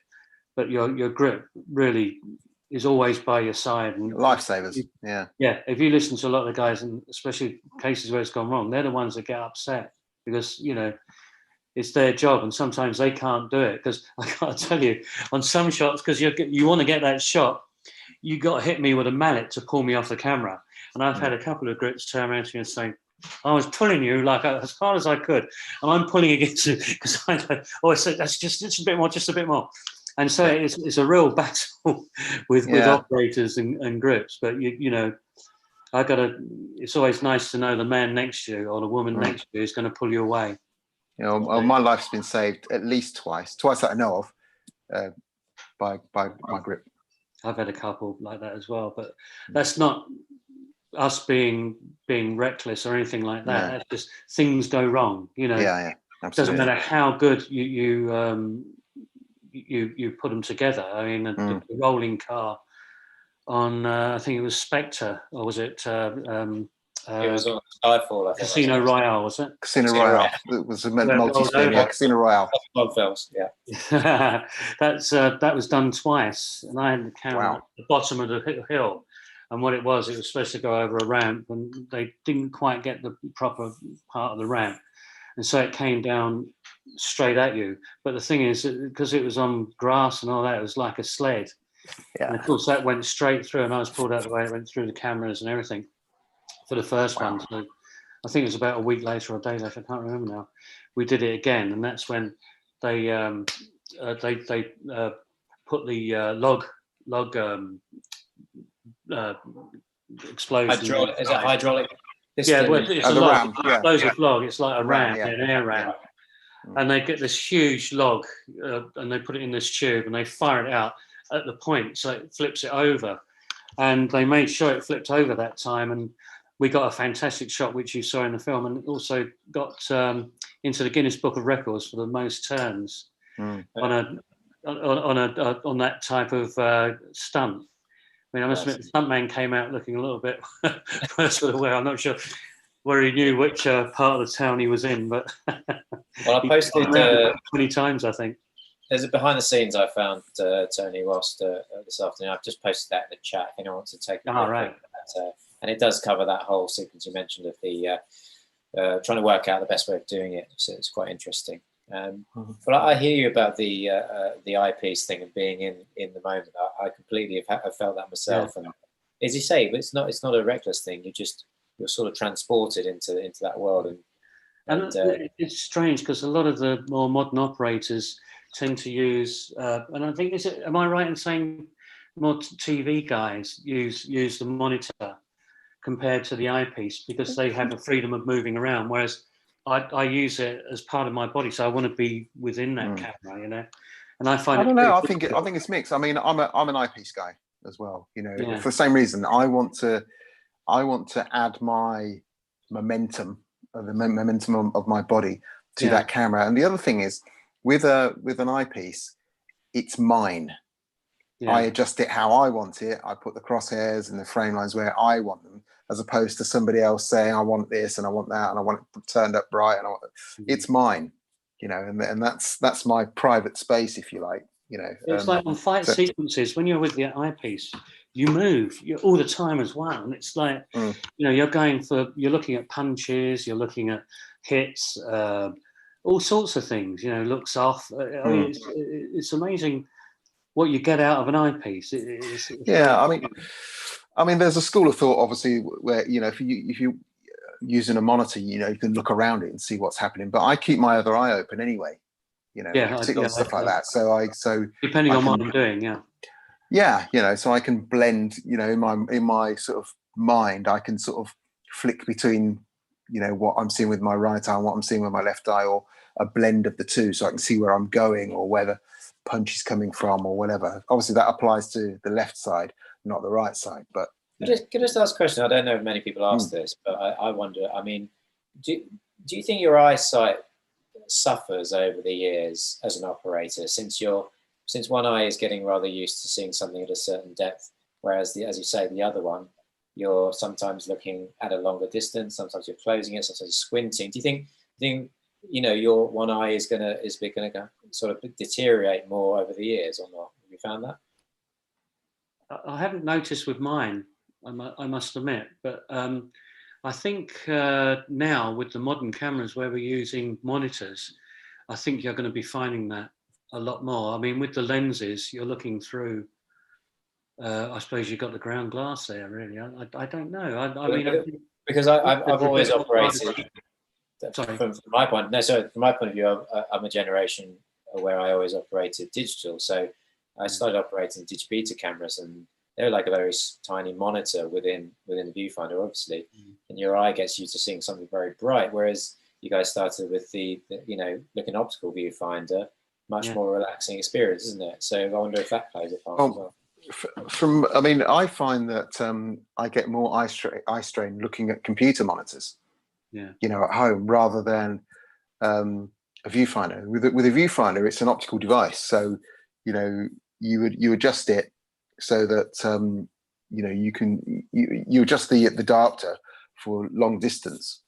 A: but your grip really is always by your side. And
C: lifesavers. Yeah.
A: If you listen to a lot of the guys, and especially cases where it's gone wrong, they're the ones that get upset, because, you know, it's their job, and sometimes they can't do it. Because I can't tell you, on some shots, because you want to get that shot, you got to hit me with a mallet to pull me off the camera. And I've had a couple of grips turn around to me and say, I was pulling you like as hard as I could, and I'm pulling against you because I said that's just a bit more, just a bit more. And so it's a real battle with operators and grips. But you know, it's always nice to know the man next to you or the woman next to you is going to pull you away.
C: You know, well, my life's been saved at least twice that I know of, by my grip.
A: I've had a couple like that as well, but that's not us being reckless or anything like that. That's just things go wrong, you know.
C: Yeah, absolutely.
A: It doesn't matter how good you put them together. I mean, the rolling car on I think it was Spectre, or was it?
B: It was on Skyfall, I think.
A: Casino Royale, was it?
C: Casino Royale. It was a multi-spin, Casino Royale.
A: That was done twice, and I had the camera at the bottom of the hill. And what it was supposed to go over a ramp, and they didn't quite get the proper part of the ramp. And so it came down straight at you. But the thing is, because it was on grass and all that, it was like a sled. Yeah. And of course, that went straight through, and I was pulled out of the way. It went through the cameras and everything for the first one. So I think it was about a week later or a day later, I can't remember now. We did it again, and that's when they put the log explosion.
B: Is it hydraulic?
A: Yeah, well, it's a log. Explosive log. It's like a ram, an air ram. And they get this huge log and they put it in this tube and they fire it out at the point so it flips it over. And they made sure it flipped over that time. And we got a fantastic shot, which you saw in the film, and also got into the Guinness Book of Records for the most turns on that type of stunt. I mean, I must admit, the stuntman came out looking a little bit sort of I'm not sure where he knew which part of the town he was in, but
B: well, I posted
A: 20 times, I think.
B: There's a behind the scenes I found, Tony, whilst this afternoon. I've just posted that in the chat if anyone wants to take a look at that. And it does cover that whole sequence you mentioned of the trying to work out the best way of doing it. So it's quite interesting. But I hear you about the eyepiece thing and being in the moment. I completely have felt that myself. And as you say, it's not a reckless thing. You're sort of transported into that world. And
A: it's strange because a lot of the more modern operators tend to use, and I think am I right in saying more TV guys use the monitor compared to the eyepiece because they have the freedom of moving around, whereas I use it as part of my body, so I want to be within that camera, you know. And I find
C: I don't know. I think it's mixed. I mean, I'm an eyepiece guy as well, you know, for the same reason. I want to add my momentum, the momentum of my body to that camera. And the other thing is, with an eyepiece, it's mine. I adjust it how I want it. I put the crosshairs and the frame lines where I want them, as opposed to somebody else saying, I want this and I want that and I want it turned up bright. And it's mine, you know, and that's my private space, if you like, you know.
A: It's like on fight sequences, when you're with the eyepiece, you move all the time as well. And it's like, you know, you're looking at punches, you're looking at hits, all sorts of things, you know, looks off. I mean, it's amazing what you get out of an eyepiece.
C: I mean, there's a school of thought, obviously, where, you know, if you using a monitor, you know, you can look around it and see what's happening. But I keep my other eye open anyway, you know, particularly stuff like that. So
A: depending on what I'm doing,
C: you know, so I can blend, you know, in my sort of mind, I can sort of flick between, you know, what I'm seeing with my right eye and what I'm seeing with my left eye, or a blend of the two, so I can see where I'm going or where the punch is coming from or whatever. Obviously, that applies to the left side, not the right side. But
B: can I just ask a question? I don't know if many people ask this, but I wonder. I mean, do you think your eyesight suffers over the years as an operator, since one eye is getting rather used to seeing something at a certain depth, whereas as you say, the other one, you're sometimes looking at a longer distance, sometimes you're closing it, sometimes you're squinting. Do you think you know, your one eye is gonna sort of deteriorate more over the years or not? Have you found that?
A: I haven't noticed with mine, I must admit, but I think now with the modern cameras where we're using monitors, I think you're going to be finding that a lot more. I mean, with the lenses, you're looking through I suppose you've got the ground glass there, really. I don't know. I mean,
B: because I've always operated.
A: Sorry.
B: From my point, no, sorry. From my point of view, I'm a generation where I always operated digital. So I started operating digital cameras, and they're like a very tiny monitor within the viewfinder, obviously, and your eye gets used to seeing something very bright. Whereas you guys started with the looking optical viewfinder, much more relaxing experience, isn't it? So I wonder if that plays a part as well.
C: I mean, I find that I get more eye strain looking at computer monitors. At home rather than a viewfinder. With a viewfinder, it's an optical device, so you adjust it so that you adjust the diopter for long distance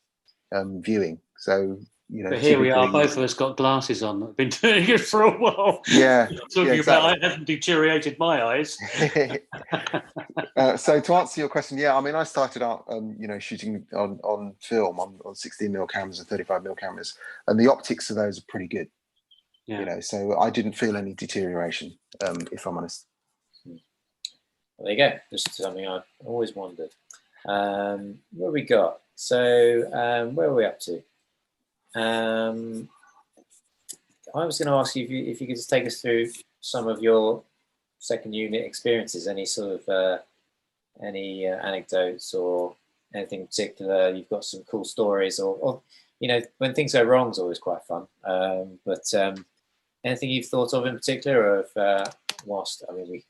C: viewing. So
A: but here we are, both of us got glasses on. I've been doing it for a while.
C: Yeah.
A: Talking about I haven't deteriorated my eyes.
C: So to answer your question, yeah, I mean, I started out, shooting on film on 16mm cameras and 35mm cameras, and the optics of those are pretty good. Yeah. So I didn't feel any deterioration, if I'm honest.
B: Well, there you go. Just something I've always wondered. What have we got? So where are we up to? I was going to ask you if you could just take us through some of your second unit experiences. Any sort of any anecdotes or anything particular? You've got some cool stories, or when things go wrong is always quite fun. But anything you've thought of in particular, or whilst we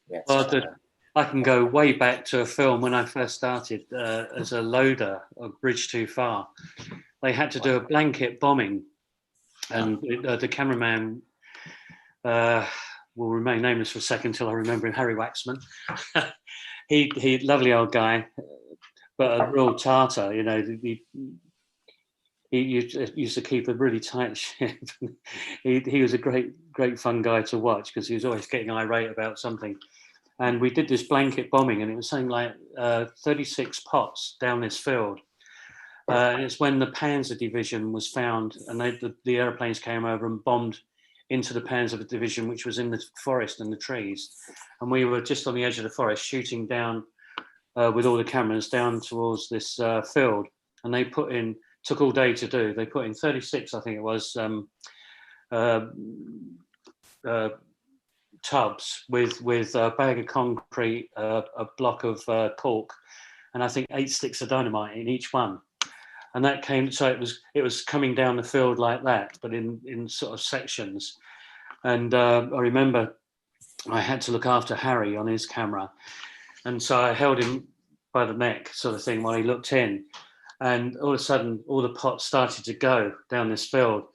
A: I can go way back to a film when I first started as a loader of Bridge Too Far. They had to do a blanket bombing, and the cameraman will remain nameless for a second until I remember him, Harry Waxman. he lovely old guy, but a real tartar. He used to keep a really tight ship. he was a great fun guy to watch because he was always getting irate about something. And we did this blanket bombing, and it was something like 36 pots down this field. And it's when the Panzer Division was found, and the airplanes came over and bombed into the Panzer Division, which was in the forest and the trees. And we were just on the edge of the forest shooting down with all the cameras down towards this field. And they took all day to do. They put in 36, I think it was, tubs with a bag of concrete, a block of cork, and I think 8 sticks of dynamite in each one. And that came, so it was coming down the field like that, but in sort of sections. And I remember I had to look after Harry on his camera, and so I held him by the neck, sort of thing, while he looked in. And all of a sudden, all the pots started to go down this field,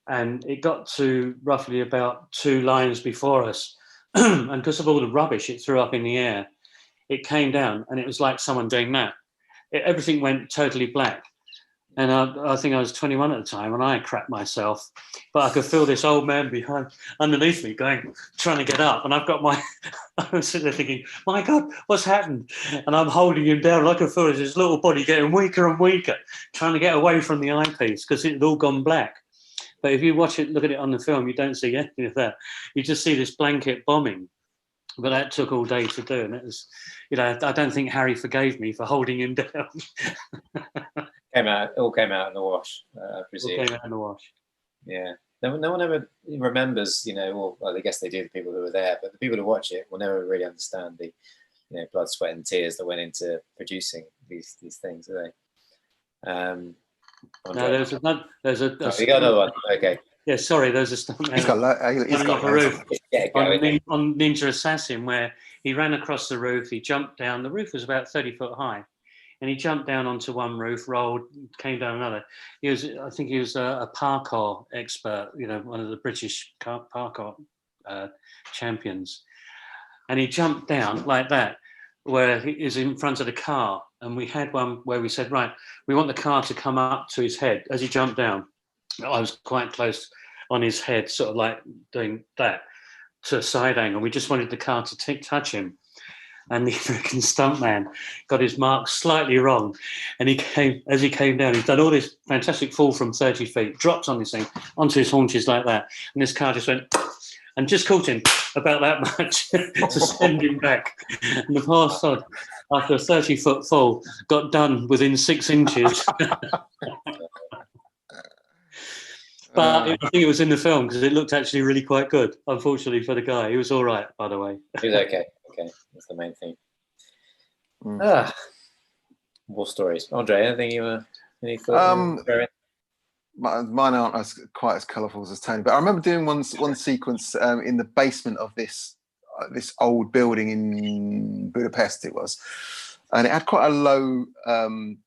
A: and it got to roughly about 2 lines before us. And because of all the rubbish it threw up in the air, it came down, and it was like someone doing that. Everything went totally black. And I think I was 21 at the time, and I crapped myself. But I could feel this old man underneath me trying to get up. And I was sitting there thinking, my God, what's happened? And I'm holding him down. And I could feel his little body getting weaker and weaker, trying to get away from the eyepiece because it had all gone black. But if you look at it on the film, you don't see anything of that. You just see this blanket bombing. But that took all day to do. And it was, I don't think Harry forgave me for holding him down.
B: All came out in the wash, I presume.
A: All came out in the wash.
B: Yeah. No one ever remembers, well, I guess they do, the people who were there, but the people who watch it will never really understand the, blood, sweat, and tears that went into producing these things, do they?
A: No, there's a
B: you got another one. Okay.
A: Yeah, sorry, there's a stuntman
C: he's got
A: off a roof
B: on
A: Ninja Assassin, where he ran across the roof, he jumped down. The roof was about 30 foot high, and he jumped down onto one roof, rolled, came down another. I think he was a parkour expert, one of the British parkour champions. And he jumped down like that, where he is in front of the car. And we had one where we said, right, we want the car to come up to his head as he jumped down. I was quite close on his head, sort of like doing that to a side angle. We just wanted the car to touch him. And the American stuntman got his mark slightly wrong. And as he came down, he's done all this fantastic fall from 30 feet, dropped on this thing, onto his haunches like that. And this car just went and just caught him about that much to send him back. And the poor sod, after a 30-foot fall, got done within 6 inches. But I think it was in the film because it looked actually really quite good. Unfortunately for the guy, he was all right, by the way.
B: He was okay. Okay, that's the main thing. War stories. Andre, anything any thoughts?
C: Mine aren't quite as colourful as Tony, but I remember doing one sequence in the basement of this old building in Budapest. It was, and it had quite a low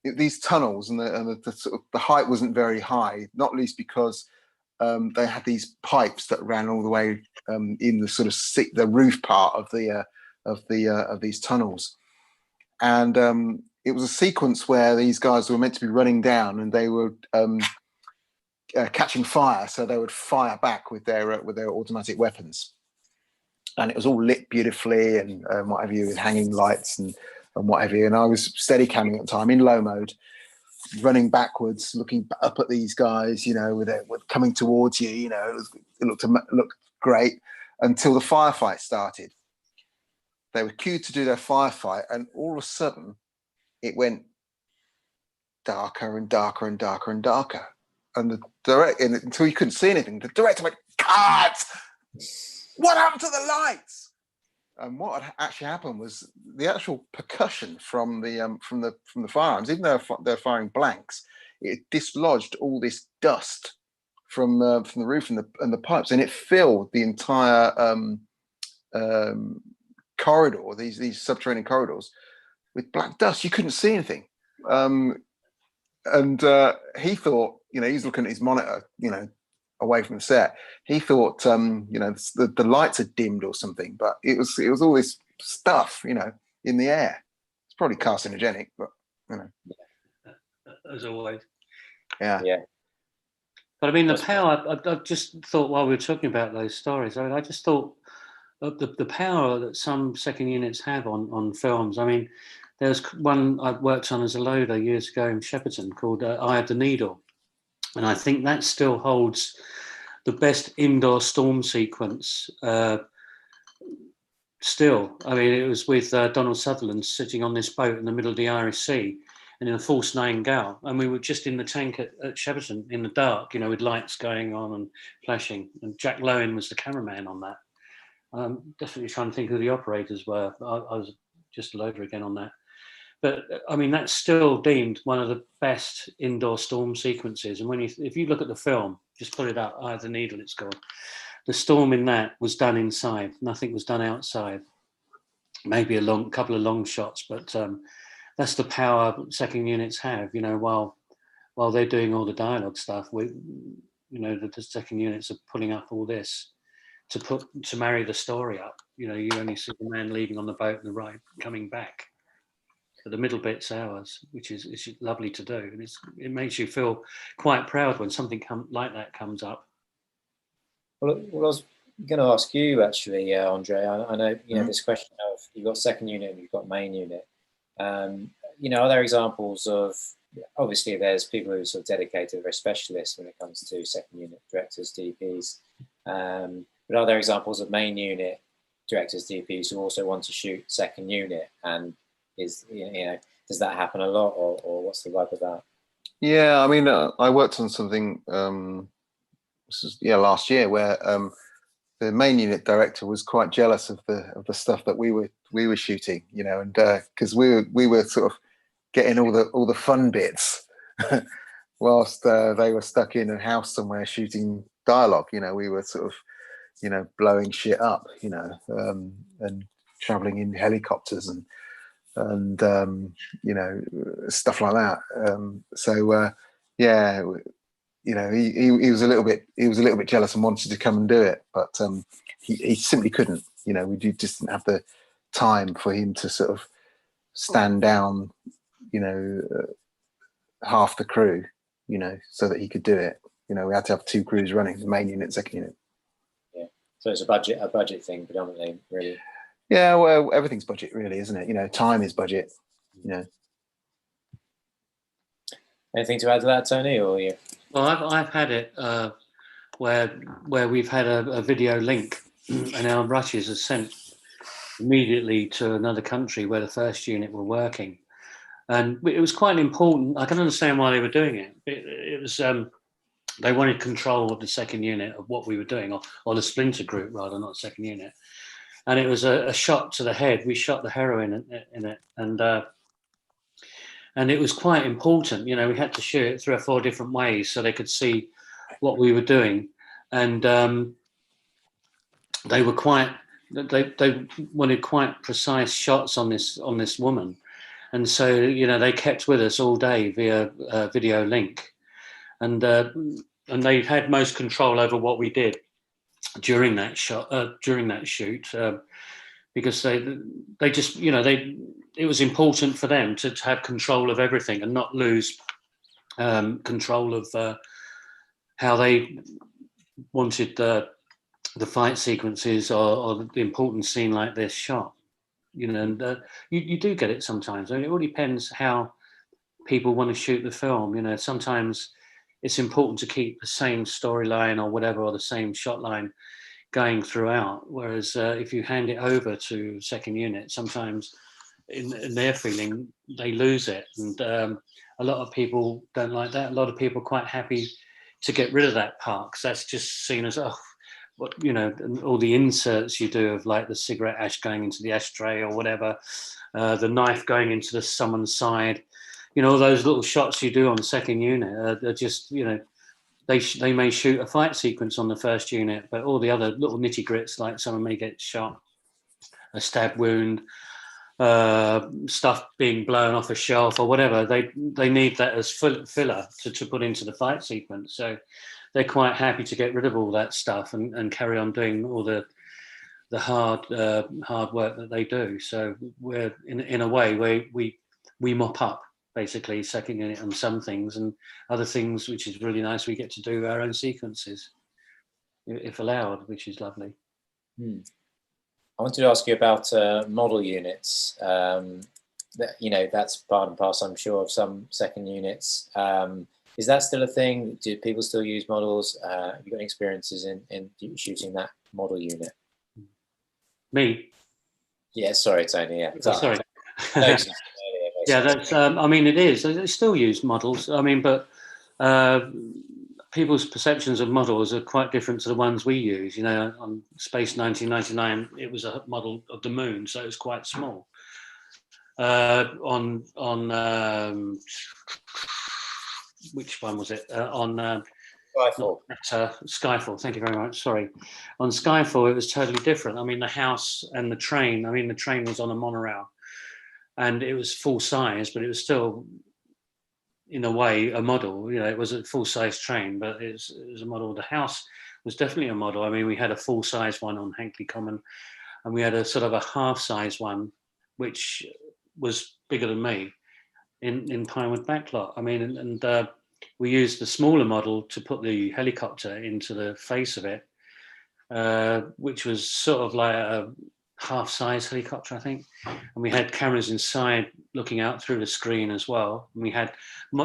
C: these tunnels, and the sort of the height wasn't very high, not least because they had these pipes that ran all the way in the sort of the roof part of these tunnels, and it was a sequence where these guys were meant to be running down, and they were catching fire, so they would fire back with their automatic weapons, and it was all lit beautifully and what have you, with hanging lights and what have you. And I was steady camming at the time in low mode, running backwards, looking up at these guys, with coming towards you. It looked great until the firefight started. They were queued to do their firefight, and all of a sudden, it went darker and darker and darker and darker. And the director, until you couldn't see anything, the director went, "Cut! What happened to the lights?" And what had actually happened was the actual percussion from the firearms, even though they're firing blanks, it dislodged all this dust from the roof and the pipes, and it filled the entire corridor, these subterranean corridors, with black dust. You couldn't see anything. And he thought, he's looking at his monitor, away from the set. He thought, the lights had dimmed or something, but it was all this stuff, in the air. It's probably carcinogenic, but
A: as always.
C: Yeah.
A: But I mean, the power. I just thought while we were talking about those stories, I just thought of the power that some second units have on films. I mean, there's one I worked on as a loader years ago in Shepperton called Eye of the Needle. And I think that still holds the best indoor storm sequence still. I mean, it was with Donald Sutherland sitting on this boat in the middle of the Irish Sea and in a false nine gale. And we were just in the tank at Shepperton in the dark, with lights going on and flashing. And Jack Lowen was the cameraman on that. I'm definitely trying to think who the operators were. I was just a loader again on that. But I mean, that's still deemed one of the best indoor storm sequences. And if you look at the film, just put it up, Eye of the Needle, it's called. The storm in that was done inside. Nothing was done outside. Maybe a couple of long shots, but that's the power second units have. While they're doing all the dialogue stuff, the second units are pulling up all this to marry the story up. You only see the man leaving on the boat and the ride coming back. But the middle bit's ours, which is lovely to do, and it makes you feel quite proud when something like that comes up.
B: Well, I was going to ask you actually, Andre. I know this question of you've got second unit and you've got main unit. Are there examples of? Obviously, there's people who are sort of dedicated, very specialists when it comes to second unit directors, DPs. But are there examples of main unit directors, DPs who also want to shoot second unit? And does that happen a lot, or what's the vibe of that?
C: Yeah, I mean, I worked on something last year where the main unit director was quite jealous of the stuff that we were shooting, and because we were sort of getting all the fun bits whilst they were stuck in a house somewhere shooting dialogue. We were sort of blowing shit up, and traveling in helicopters and stuff like that. He was a little bit jealous and wanted to come and do it, but he simply couldn't. We just didn't have the time for him to sort of stand down, half the crew, so that he could do it. We had to have two crews running, the main unit, second unit.
B: Yeah. So it's a budget thing predominantly, really.
C: Yeah, well, everything's budget, really, isn't it? Time is budget.
B: Anything to add to that, Tony, or you?
A: Well, I've had it where we've had a video link and our rushes are sent immediately to another country where the first unit were working. And it was quite important. I can understand why they were doing it. It was they wanted control of the second unit, of what we were doing, or the splinter group rather, not second unit. And it was a shot to the head. We shot the heroine in it, and it was quite important. You know, we had to shoot it 3 or 4 different ways so they could see what we were doing. And they were quite. They wanted quite precise shots on this woman, and so, you know, they kept with us all day via video link, and they had most control over what we did during that shoot, because they just, you know, it was important for them to have control of everything and not lose control of how they wanted the fight sequences or the important scene like this shot. You know, and you do get it sometimes. I mean, it all depends how people want to shoot the film. You know, sometimes it's important to keep the same storyline or whatever, or the same shot line going throughout. Whereas if you hand it over to second unit, sometimes in their feeling, they lose it. And a lot of people don't like that. A lot of people are quite happy to get rid of that part, because that's just seen as, oh, what, you know, all the inserts you do of like the cigarette ash going into the ashtray or whatever, the knife going into someone's side, you know, all those little shots you do on the second unit are just, you know, they may shoot a fight sequence on the first unit, but all the other little nitty grits, like someone may get shot, a stab wound, stuff being blown off a shelf or whatever, they need that as filler to put into the fight sequence. So they're quite happy to get rid of all that stuff and carry on doing all the hard work that they do. So we're in a way we mop up basically second unit on some things, and other things, which is really nice, we get to do our own sequences if allowed, which is lovely.
B: I wanted to ask you about model units. You know, that's part and parcel, I'm sure, of some second units. Is that still a thing? Do people still use models? Have you got any experiences in shooting that model unit?
A: Me?
B: Yeah, sorry, Tony. Yeah,
A: oh, sorry.
B: Yeah,
A: that's. I mean, it is. They still use models. I mean, but people's perceptions of models are quite different to the ones we use. You know, on Space 1999, it was a model of the moon, so it was quite small. On which one was it? On
B: Skyfall.
A: Skyfall. Thank you very much. Sorry. On Skyfall, it was totally different. I mean, the house and the train. I mean, the train was on a monorail, and it was full size, but it was still, in a way, a model. You know, it was a full size train, but it was a model. The house was definitely a model. I mean, we had a full size one on Hankley Common, and we had a sort of a half size one, which was bigger than me, in Pinewood Backlot. I mean, and we used the smaller model to put the helicopter into the face of it, which was sort of like a half-size helicopter, I think. And we had cameras inside looking out through the screen as well. And we had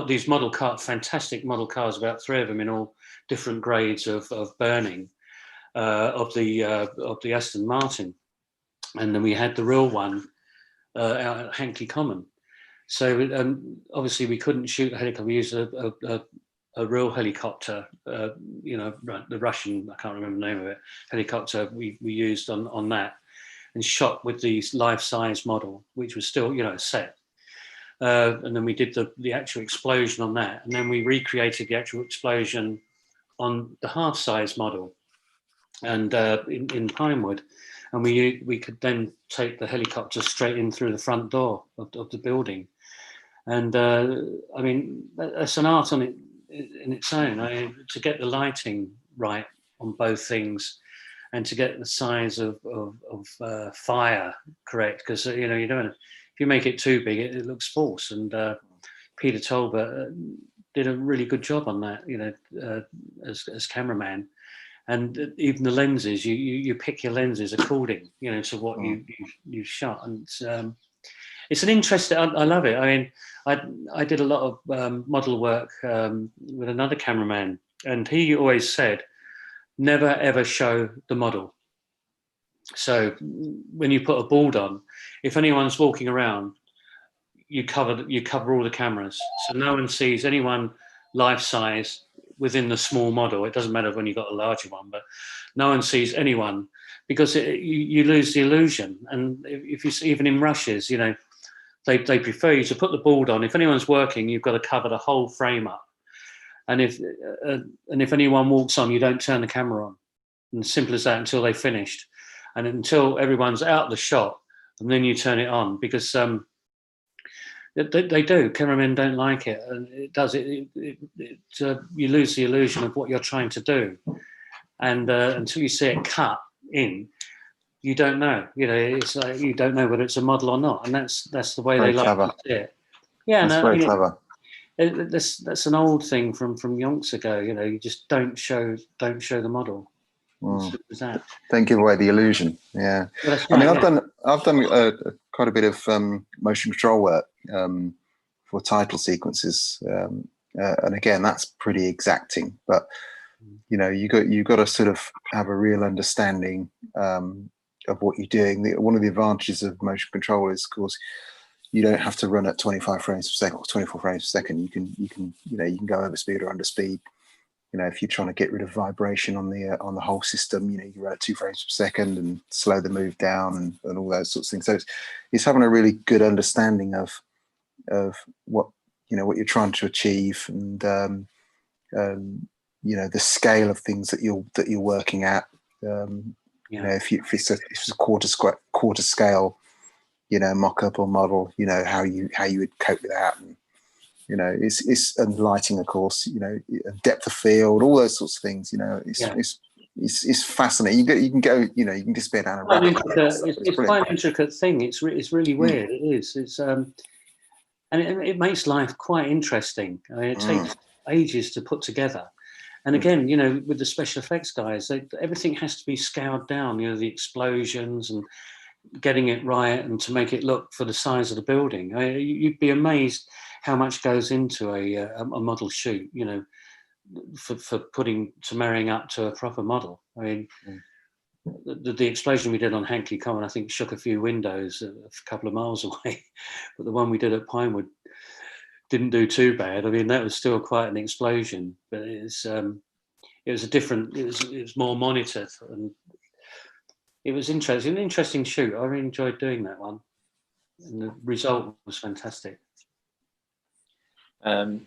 A: these fantastic model cars, about 3 of them in all different grades of burning, of the Aston Martin. And then we had the real one out at Hankley Common. So obviously we couldn't shoot a helicopter. We used a real helicopter, you know, the Russian, I can't remember the name of it, helicopter we used on that, and shot with the life-size model, which was still, you know, set. And then we did the actual explosion on that. And then we recreated the actual explosion on the half-size model and in Pinewood. And we could then take the helicopter straight in through the front door of the building. And I mean, that's an art on it in its own. To get the lighting right on both things, and to get the size of fire correct, because you know, you don't. If you make it too big, it looks false. And Peter Tolbert did a really good job on that, you know, as cameraman. And even the lenses, you pick your lenses according, you know, to what you shot. And it's an interesting. I love it. I mean, I did a lot of model work with another cameraman, and he always said, never ever show the model. So when you put a board on, if anyone's walking around, you cover all the cameras, so no one sees anyone life size within the small model. It doesn't matter when you've got a larger one, but no one sees anyone, because you lose the illusion. And if you see, even in rushes, you know, they prefer you to put the board on. If anyone's working, you've got to cover the whole frame up. And if anyone walks on, you don't turn the camera on. And simple as that, until they've finished, and until everyone's out of the shot, and then you turn it on, because they do. Cameramen don't like it, and it does. You lose the illusion of what you're trying to do, and until you see it cut in, you don't know. You know, it's like you don't know whether it's a model or not, and that's the way
C: Very
A: they like
C: clever.
A: to see it. Yeah,
C: That's very clever.
A: That's an old thing from yonks ago. You know, you just don't show the model. That.
C: Don't give away the illusion. Yeah,
A: well, right,
C: I mean, I've done quite a bit of motion control work for title sequences, and again, that's pretty exacting. But you know, you got to sort of have a real understanding of what you're doing. One of the advantages of motion control is, of course, you don't have to run at 25 frames per second or 24 frames per second. You can go over speed or under speed. You know, if you're trying to get rid of vibration on the whole system, you know, you can run at 2 frames per second and slow the move down and all those sorts of things. So it's having a really good understanding of what you're trying to achieve, and you know, the scale of things that you're working at. You know, if it's a quarter scale, you know, mock-up or model, you know, how you would cope with that. And you know, it's and lighting, of course, you know, depth of field, all those sorts of things. You know, it's fascinating. You can go, you know, you can disappear down a rabbit hole.
A: It's quite an intricate thing. It's really weird. It is. It's and it makes life quite interesting. I mean, it takes ages to put together. And again, you know, with the special effects guys, everything has to be scaled down. You know, the explosions and getting it right, and to make it look for the size of the building. You'd be amazed how much goes into a model shoot, you know, for marrying up to a proper model. I mean, the explosion we did on Hankley Common, I think, shook a few windows a couple of miles away, but the one we did at Pinewood didn't do too bad. I mean, that was still quite an explosion, but it was more monitored, and it was interesting. An interesting shoot. I really enjoyed doing that one, and the result was fantastic.
B: I'm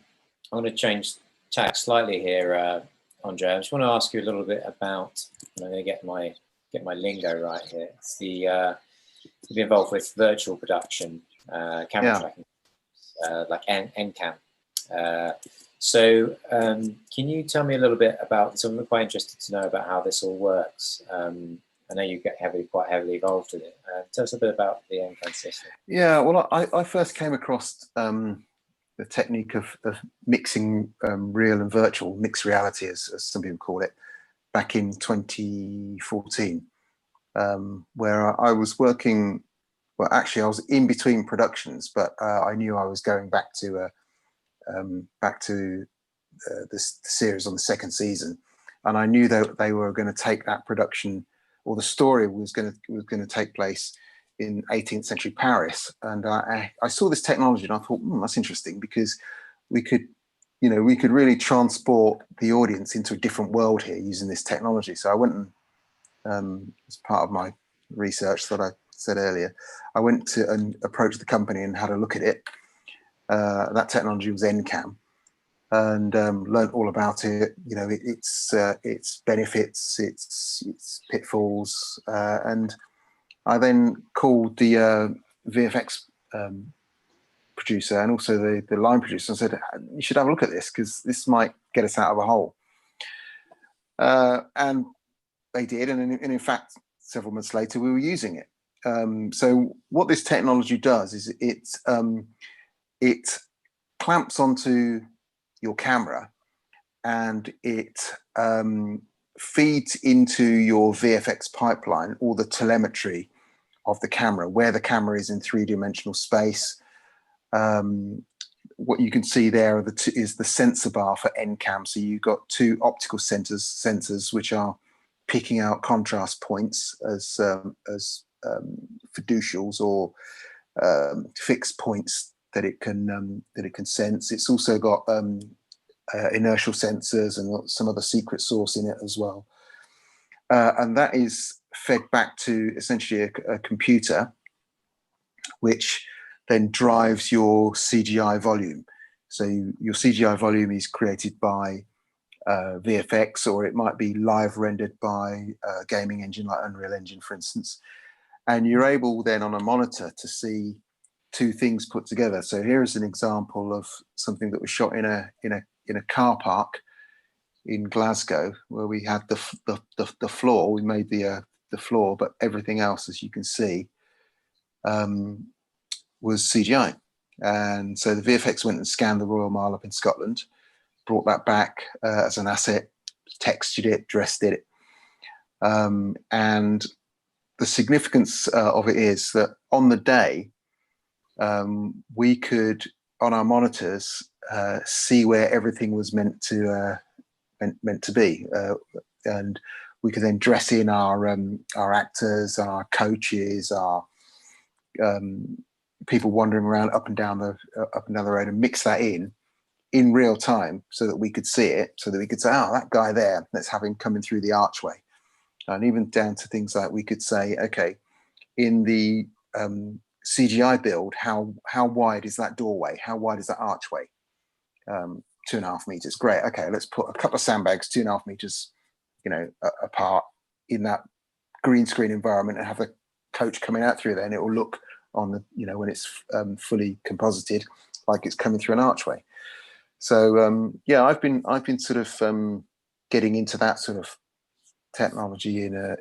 B: going to change tack slightly here, Andrei. I just want to ask you a little bit about. I'm going to get my lingo right here. It's the to be involved with virtual production, camera tracking, like NCAM. So can you tell me a little bit about? So I'm quite interested to know about how this all works. I know you get quite heavily involved with it. Tell us a bit about the NCAM system.
C: Yeah, well, I first came across the technique of mixing real and virtual, mixed reality, as some people call it, back in 2014, where I was working. Well, actually, I was in between productions, but I knew I was going back to this series on the second season, and I knew that they were going to take that production, or the story was going to take place in 18th century Paris. And I saw this technology and I thought, that's interesting, because we could really transport the audience into a different world here using this technology. So I went and, as part of my research that I said earlier, I went to and approached the company and had a look at it. That technology was NCAM, and learned all about it. You know, its benefits, its pitfalls, and I then called the VFX producer and also the line producer and said, you should have a look at this, because this might get us out of a hole. And they did, and in fact, several months later, we were using it. So what this technology does is it clamps onto your camera, and it feeds into your VFX pipeline all the telemetry of the camera, where the camera is in three-dimensional space. What you can see there is the sensor bar for NCAM. So you've got two optical sensors, which are picking out contrast points as fiducials or fixed points that it can sense. It's also got inertial sensors and some other secret source in it as well, and that is fed back to essentially a computer, which then drives your CGI volume. So your CGI volume is created by VFX, or it might be live rendered by a gaming engine like Unreal Engine, for instance. And you're able then on a monitor to see two things put together. So here is an example of something that was shot in a car park in Glasgow, where we had the floor. We made the floor, but everything else, as you can see, was CGI. And so the VFX went and scanned the Royal Mile up in Scotland, brought that back as an asset, textured it, dressed it. And the significance of it is that on the day, we could, on our monitors, see where everything was meant to be, and we could then dress in our actors, our coaches, our people wandering around up and down the road, and mix that in real time so that we could see it, so that we could say, oh, that guy there, let's have him coming through the archway. And even down to things like we could say, okay, in the CGI build, how wide is that doorway? How wide is that archway? 2.5 meters. Great. Okay, let's put a couple of sandbags 2.5 meters, apart in that green screen environment, and have the coach coming out through there, and it will look on the, when it's fully composited, like it's coming through an archway. So yeah, I've been sort of getting into that sort of technology in a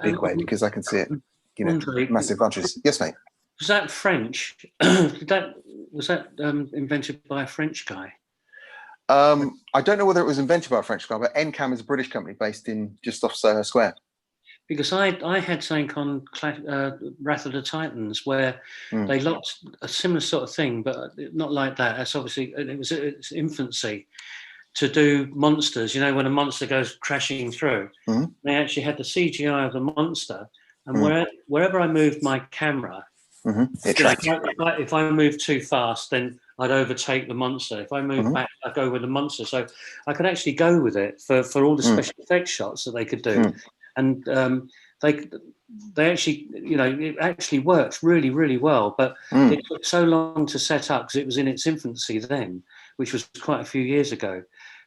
C: big way, because I can see it,
A: Andrei,
C: massive advantages. Yes, mate.
A: Was that French? Was that invented by a French guy?
C: I don't know whether it was invented by a French guy, but NCAM is a British company based in just off Soho Square.
A: Because I had something on Wrath of the Titans where they locked a similar sort of thing, but not like that. That's obviously, it was its infancy, to do monsters. When a monster goes crashing through, they actually had the CGI of the monster, and wherever I moved my camera, if I moved too fast, then I'd overtake the monster. If I moved back, I'd go with the monster. So I could actually go with it for all the special effects shots that they could do. And they actually, it actually works really, really well. But it took so long to set up, because it was in its infancy then, which was quite a few years ago,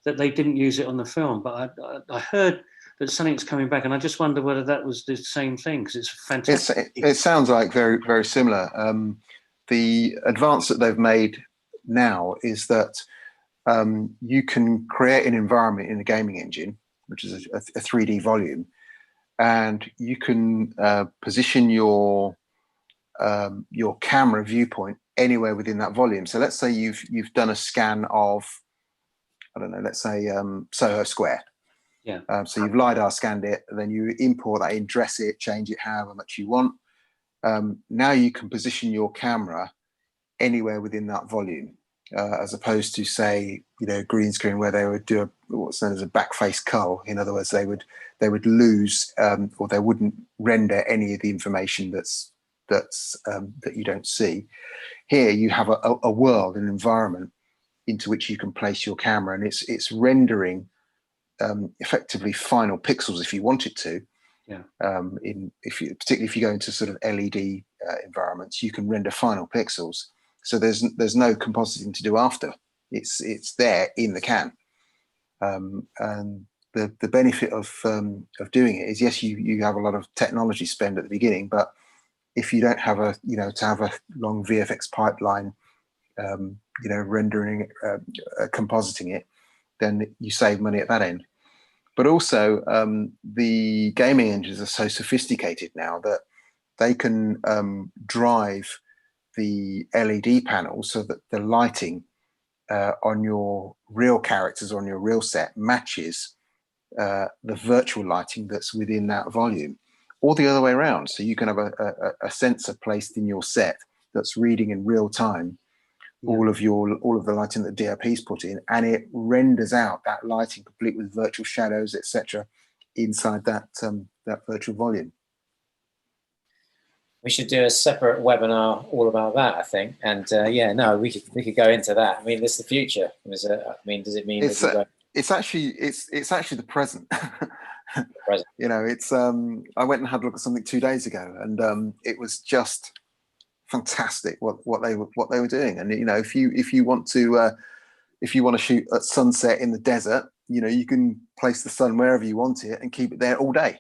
A: that they didn't use it on the film. But I heard that something's coming back, and I just wonder whether that was the same thing, because it's fantastic.
C: It sounds like very, very similar. The advance that they've made now is that you can create an environment in a gaming engine, which is a 3D volume, and you can position your camera viewpoint anywhere within that volume. So let's say you've done a scan of, I don't know, let's say Soho Square.
A: Yeah.
C: So you've LiDAR scanned it, and then you import that in, dress it, change it however much you want. Now you can position your camera anywhere within that volume, as opposed to, say, green screen, where they would do what's known as a backface cull. In other words, they would lose or they wouldn't render any of the information that you don't see. Here you have a world, an environment into which you can place your camera, and it's rendering effectively final pixels if you want it to.
A: Yeah.
C: Particularly if you go into sort of LED environments, you can render final pixels. So there's no compositing to do after. It's there in the can. And the benefit of doing it is, yes, you have a lot of technology spend at the beginning, but if you don't have to have a long VFX pipeline, rendering, compositing it, then you save money at that end. But also, the gaming engines are so sophisticated now that they can drive the LED panels so that the lighting on your real characters, on your real set, matches the virtual lighting that's within that volume, or the other way around. So you can have a sensor placed in your set that's reading in real time all of the lighting that DOP's put in, and it renders out that lighting complete with virtual shadows, etc., inside that that virtual volume.
B: We should do a separate webinar all about that, I think. And yeah, no, we could go into that. I mean, this is the future. I mean, does it mean
C: it's actually the present.
B: Present.
C: You know, it's I went and had a look at something 2 days ago, and it was just fantastic what they were doing. And you know, if you want to shoot at sunset in the desert, you know, you can place the sun wherever you want it and keep it there all day.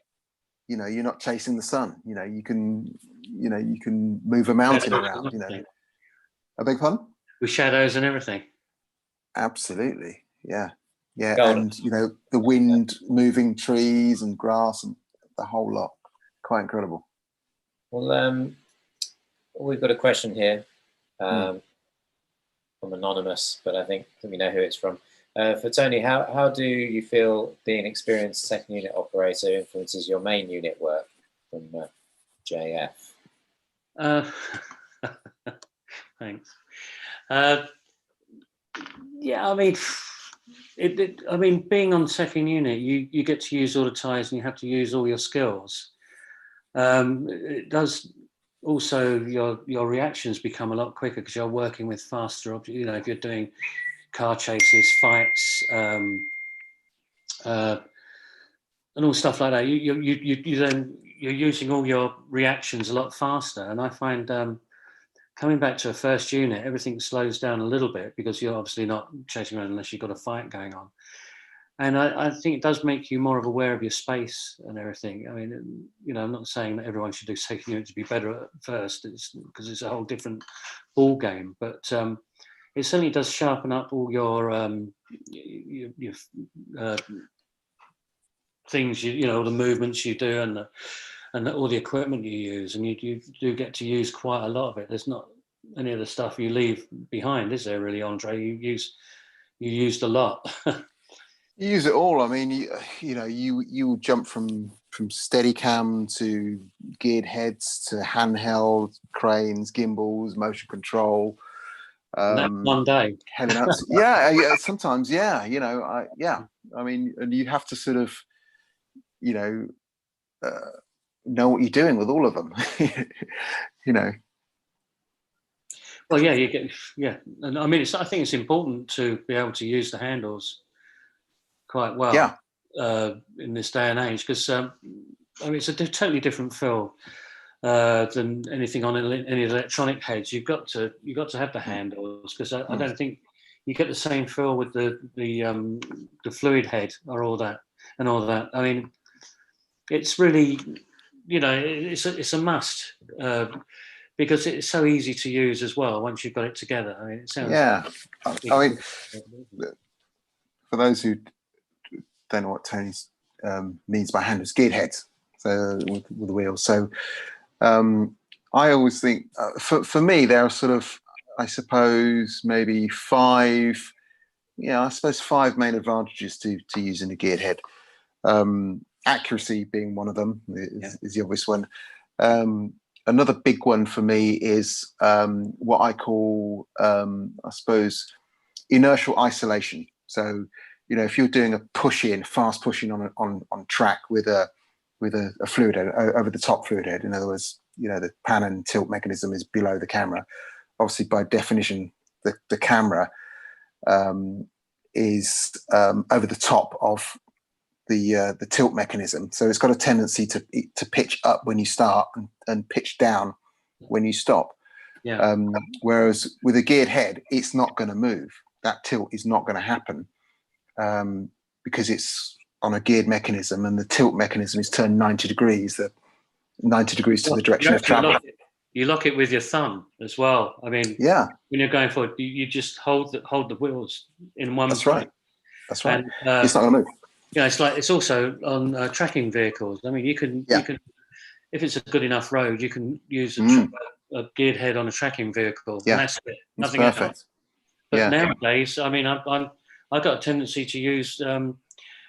C: You know, you're not chasing the sun. You know, you can move a mountain around. You know, I beg pardon?
A: With shadows and everything.
C: Absolutely, yeah.
B: Golden.
C: And you know, the wind moving trees and grass and the whole lot. Quite incredible.
B: Well, we've got a question here from anonymous, but I think we know who it's from. For Tony, how do you feel being an experienced second unit operator influences your main unit work? From JF.
A: Thanks. Yeah, I mean, being on second unit, you get to use all the ties and you have to use all your skills. It does also your reactions become a lot quicker because you're working with faster objects. You know, if you're doing car chases, fights, and all stuff like that, you're using all your reactions a lot faster. And I find coming back to a first unit, everything slows down a little bit because you're obviously not chasing around unless you've got a fight going on. And I think it does make you more aware of your space and everything. I mean, you know, I'm not saying that everyone should do second unit to be better at first, because it's a whole different ball game. But it certainly does sharpen up all your things, you know, all the movements you do and all the equipment you use, and you do get to use quite a lot of it. There's not any of the stuff you leave behind, is there really, Andre? You used a lot.
C: You use it all. I mean, you jump from Steadicam to geared heads to handheld cranes, gimbals, motion control.
A: One day.
C: Yeah, sometimes, yeah. You know, I mean, and you have to sort of, you know what you're doing with all of them. You know.
A: Well, yeah, and I mean, I think it's important to be able to use the handles quite well in this day and age, because I mean, it's a totally different feel than anything on any electronic heads. You've got to have the handles, because I don't think you get the same feel with the fluid head or all that. I mean, it's really, you know, it's a must, because it's so easy to use as well once you've got it together. I mean, it sounds.
C: Yeah, I mean, for those who don't know what Tony means by handles, geared heads, so with the wheels. So I always think, for me, there are sort of, I suppose, maybe five main advantages to using a geared head. Accuracy being one of them is the obvious one. Another big one for me is what I call, I suppose, inertial isolation. So, you know, if you're doing a fast push in on track with a fluid head, over the top fluid head, in other words, you know, the pan and tilt mechanism is below the camera. Obviously, by definition, the camera is over the top of the tilt mechanism. So it's got a tendency to pitch up when you start and pitch down when you stop.
A: Yeah.
C: Whereas with a geared head, it's not going to move. That tilt is not going to happen because it's on a geared mechanism, and the tilt mechanism is turned 90 degrees. 90 degrees to the direction of travel.
A: You lock it with your thumb as well. I mean,
C: yeah.
A: When you're going forward, you just hold the wheels in one.
C: That's right. That's right.
A: And,
C: it's not going to move.
A: Yeah, it's also on tracking vehicles. I mean, you can if it's a good enough road, you can use a geared head on a tracking vehicle.
C: Yeah,
A: and that's it. Nothing
C: perfect.
A: else. But nowadays, I mean, I've got a tendency to use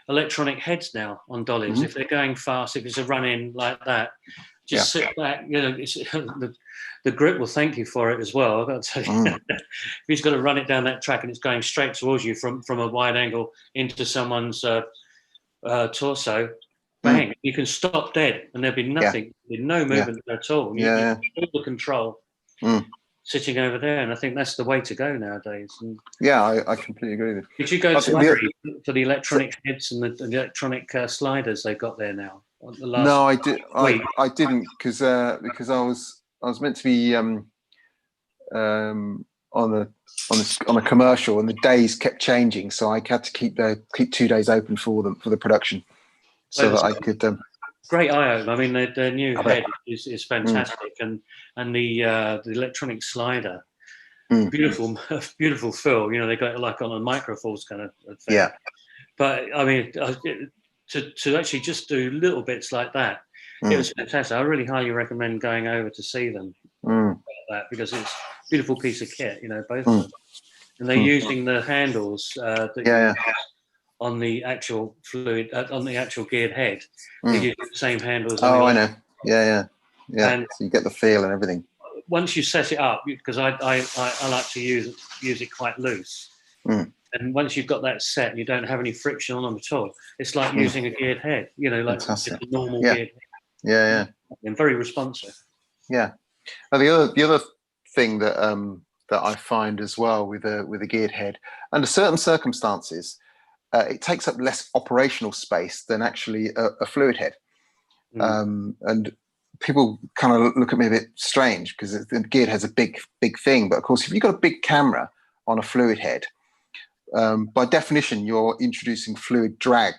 A: electronic heads now on dollies. If they're going fast, if it's a run-in like that, just sit back. You know, the grip will thank you for it as well. I've got to tell you, if he's got to run it down that track and it's going straight towards you from a wide angle into someone's torso, bang, you can stop dead, and there'll be nothing, no movement at all. You all the control sitting over there, and I think that's the way to go nowadays. And
C: I completely agree with you.
A: did you go to Andrei for the electronic heads and the electronic sliders they've got there now?
C: No, I did. I didn't because I was meant to be on a commercial, and the days kept changing, so I had to keep 2 days open for the production, so that I could.
A: Great IO. I mean, their new head is fantastic, and the electronic slider, beautiful feel. You know, they got it like on a Micro Force kind of thing. Yeah. But I mean, to actually just do little bits like that, it was fantastic. I really highly recommend going over to see them about that, because it's a beautiful piece of kit. You know, both of them, and they're using the handles on the actual fluid, on the actual geared head. They use the same handles.
C: Oh, I know. Yeah. And so you get the feel and everything.
A: Once you set it up, because I like to use it quite loose. And once you've got that set, you don't have any friction on them at all. It's like using a geared head, you know, like just a normal geared head. Yeah. And very responsive.
C: Yeah. Now, the other thing that I find as well with a geared head, under certain circumstances, it takes up less operational space than actually a fluid head. And people kind of look at me a bit strange, because the geared head's a big thing. But of course, if you've got a big camera on a fluid head, by definition, you're introducing fluid drag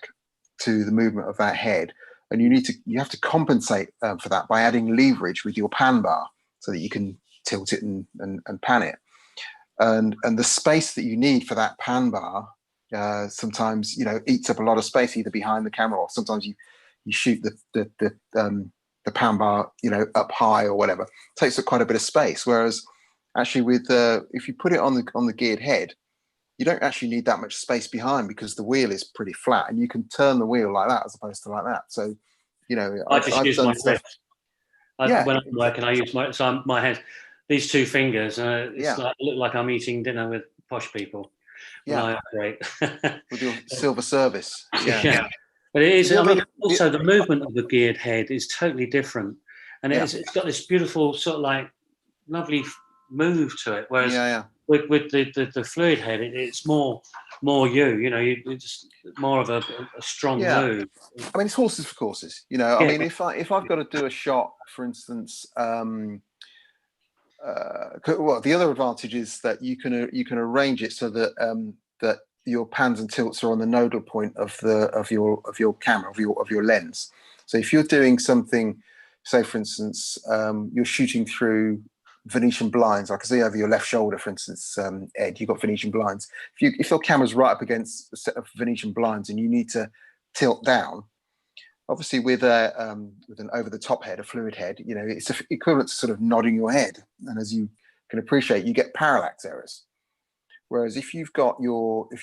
C: to the movement of that head, and you have to compensate for that by adding leverage with your pan bar, so that you can tilt it and pan it. And the space that you need for that pan bar sometimes, you know, eats up a lot of space, either behind the camera, or sometimes you shoot the pan bar, you know, up high or whatever. It takes up quite a bit of space. Whereas actually with if you put it on the geared head, you don't actually need that much space behind, because the wheel is pretty flat, and you can turn the wheel like that as opposed to like that. So, you know,
A: I just use my hands. When I'm working, I use my hands. These two fingers. It's like, I look like I'm eating dinner with posh people. I operate
C: with your silver service. Yeah.
A: But it is. I mean, also the movement of the geared head is totally different, and it's got this beautiful sort of like lovely move to it. Whereas with the fluid head, it's more you know, it's more of a strong move.
C: I mean, it's horses for courses. You know, I mean, if I've got to do a shot, for instance. Well, the other advantage is that you can arrange it so that that your pans and tilts are on the nodal point of your camera, of your lens. So if you're doing something, say for instance, you're shooting through Venetian blinds, I can see over your left shoulder, for instance, Ed, you've got Venetian blinds. If your camera's right up against a set of Venetian blinds and you need to tilt down, obviously with an over-the-top head, a fluid head, you know, it's equivalent to sort of nodding your head. And as you can appreciate, you get parallax errors. Whereas if you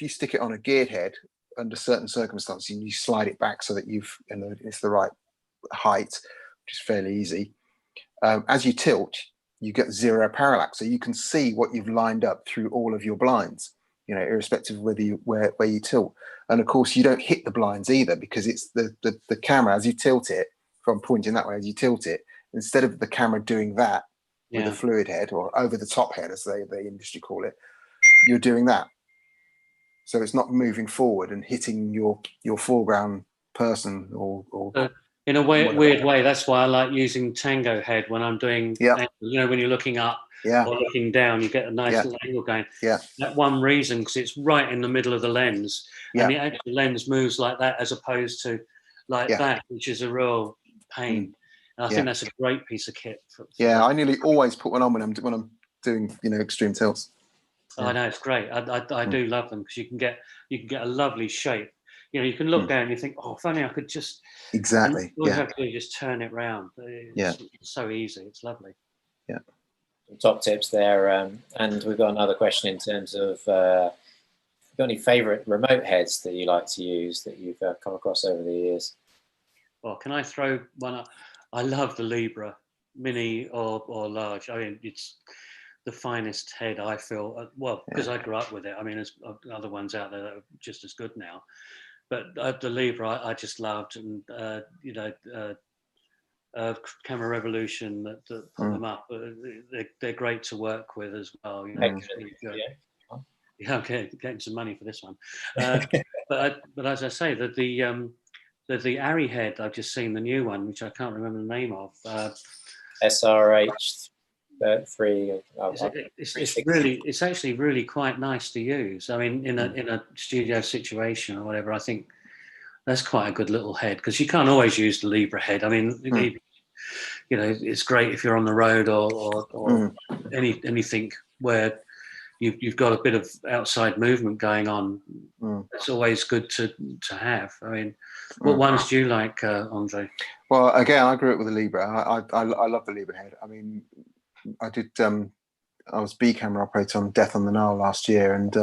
C: stick it on a geared head under certain circumstances, and you slide it back so that it's the right height, which is fairly easy. As you tilt, you get zero parallax, so you can see what you've lined up through all of your blinds, you know, irrespective of where you tilt. And of course, you don't hit the blinds either, because it's the camera, as you tilt it, from pointing that way, as you tilt it, instead of the camera doing that with a fluid head, or over the top head, as the industry call it, you're doing that. So it's not moving forward and hitting your foreground person or
A: in a weird way. That's why I like using Tango head when I'm doing, you know, when you're looking up or looking down, you get a nice little angle going. That one reason, because it's right in the middle of the lens, and the actual lens moves like that as opposed to like that, which is a real pain. And I think that's a great piece of kit.
C: I nearly always put one on when I'm doing, you know, extreme tilts.
A: I know, it's great. I do love them, because you can get a lovely shape. You know, you can look down and you think, oh, if only I could just
C: exactly.
A: All you have to do is just turn it round. It's so easy. It's lovely.
C: Yeah.
B: Some top tips there, and we've got another question in terms of got any favourite remote heads that you like to use that you've come across over the years?
A: Well, can I throw one up? I love the Libra, mini or large. I mean, it's the finest head, I feel. Well, because I grew up with it. I mean, there's other ones out there that are just as good now. but the Libra I just loved, and Camera Revolution that put them up. They're great to work with as well. Yeah, okay, getting some money for this one. But as I say, the Arri head I've just seen, the new one, which I can't remember the name of.
B: SRH 3.
A: It's actually really quite nice to use. I mean, in a studio situation or whatever, I think that's quite a good little head, because you can't always use the Libra head. I mean, it's great if you're on the road or anything where you've got a bit of outside movement going on. It's always good to have. I mean, what ones do you like, Andre?
C: Well, again, I grew up with a Libra. I love the Libra head. I mean, I did. I was B camera operator on Death on the Nile last year, and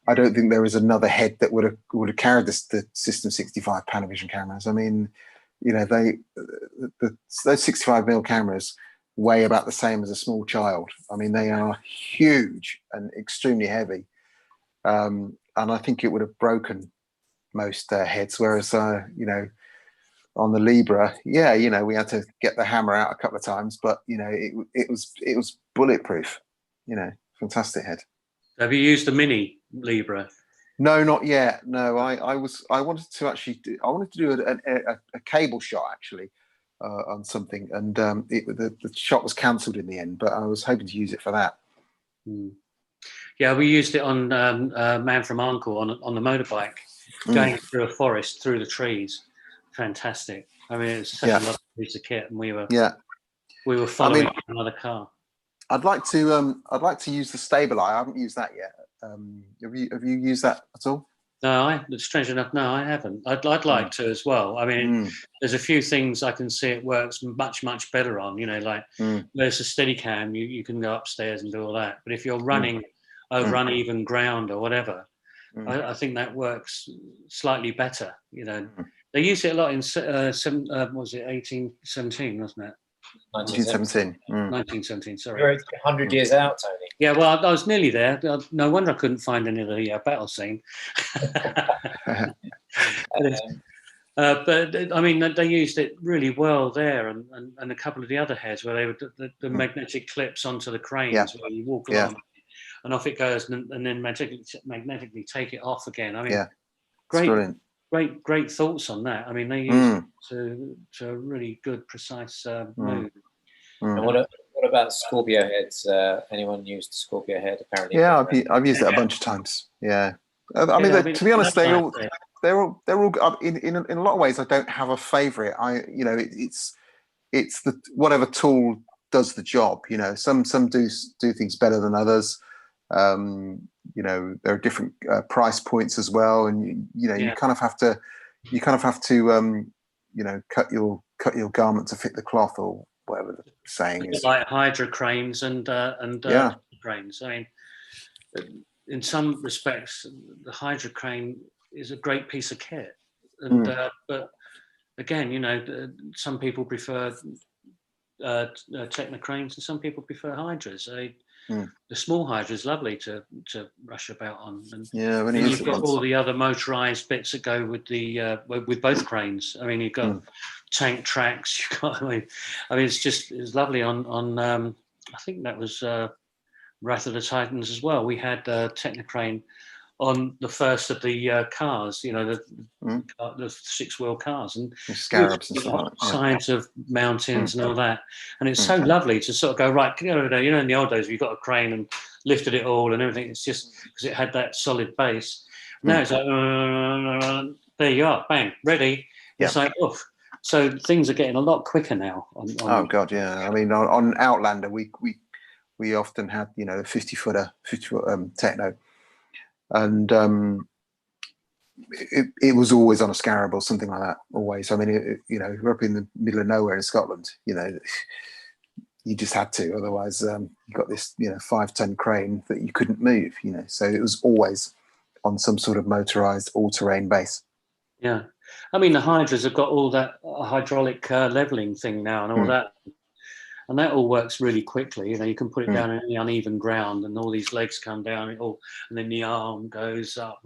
C: I don't think there was another head that would have carried the System 65 Panavision cameras. I mean, those 65mm cameras weigh about the same as a small child. I mean, they are huge and extremely heavy, and I think it would have broken most heads. Whereas, on the Libra, we had to get the hammer out a couple of times, but it was bulletproof. Fantastic head.
A: Have you used the mini Libra?
C: No, not yet. No, I wanted to do a cable shot actually on something, and the shot was cancelled in the end. But I was hoping to use it for that.
A: Yeah, we used it on Man from Uncle on the motorbike, going through a forest, through the trees. Fantastic. I mean, it's such a lovely piece of kit, and we were following another car.
C: I'd like to use the Stabilize. I haven't used that yet. Have you used that at all?
A: No, strange enough, no, I haven't. I'd like to as well. I mean, there's a few things I can see it works much better on. Like there's a Steadicam, you can go upstairs and do all that. But if you're running over uneven ground or whatever, I think that works slightly better. They used it a lot in 1817, wasn't it?
C: 1917.
A: 1917, sorry.
B: You're 100 years out, Tony.
A: Yeah, well, I was nearly there. No wonder I couldn't find any of the battle scene. But I mean, they used it really well there, and a couple of the other heads where they would the magnetic clips onto the cranes where you walk along and off it goes, and then magnetically take it off again. I mean, great thoughts on that. I mean, they used it to a really good, precise move.
B: And what about Scorpio heads? Anyone used Scorpio head? Apparently,
C: yeah, I've used it a bunch of times. Yeah, I mean, to be honest, they're all in a lot of ways. I don't have a favourite. It's the whatever tool does the job. Some do things better than others. There are different price points as well, and you kind of have to cut your garment to fit the cloth, or whatever the saying is.
A: Like Hydra cranes and cranes. I mean, in some respects, the Hydra crane is a great piece of kit, and but again, some people prefer Techno cranes, and some people prefer Hydras. The small Hydra is lovely to rush about on, and you've got all the other motorized bits that go with the with both cranes. I mean, you've got tank tracks. You've got. I mean, it's lovely on. I think that was Wrath of the Titans as well. We had Technocrane on the first of the cars, the 6-wheel cars, and
C: scarabs and stuff.
A: Signs of mountains and all that. And it's so lovely to sort of go, right, in the old days, we got a crane and lifted it all and everything. It's just because it had that solid base. Now it's like, there you are, bang, ready. It's like, oof. So things are getting a lot quicker now.
C: Oh God, yeah. I mean, on Outlander, we often had, a 50-foot Techno. And it was always on a scarab or something like that. Always. I mean, we're up in the middle of nowhere in Scotland. You just had to. Otherwise, you got this 5-ton crane that you couldn't move. So it was always on some sort of motorized all-terrain base.
A: Yeah, I mean the Hydras have got all that hydraulic leveling thing now and all that. And that all works really quickly. You can put it down on any uneven ground, and all these legs come down, and then the arm goes up.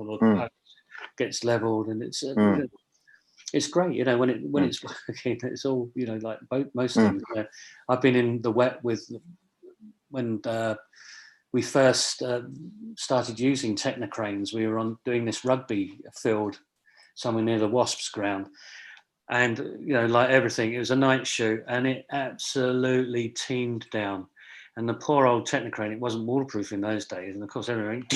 A: gets leveled, and it's great, you know, when it's working. It's all, you know, like most things. You know, I've been in the wet with when we first started using Technocranes. We were doing this rugby field somewhere near the Wasps ground, and you know, like everything, it was a night shoot, and it absolutely teemed down. And the poor old Technocrane, it wasn't waterproof in those days, and of course everything.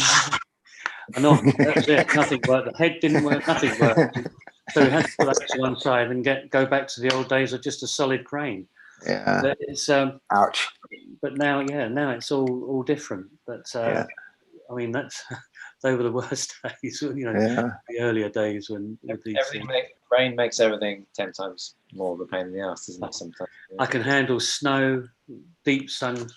A: And that was it. Nothing worked. The head didn't work. Nothing worked. So we had to put that to one side and go back to the old days of just a solid crane.
C: Yeah.
A: But it's
C: Ouch.
A: But now it's all different. But I mean, that's they were the worst days. You know, the earlier days when
B: rain makes everything 10 times more of a pain in the ass, doesn't it? Sometimes. Yeah.
A: I can handle snow, deep sun,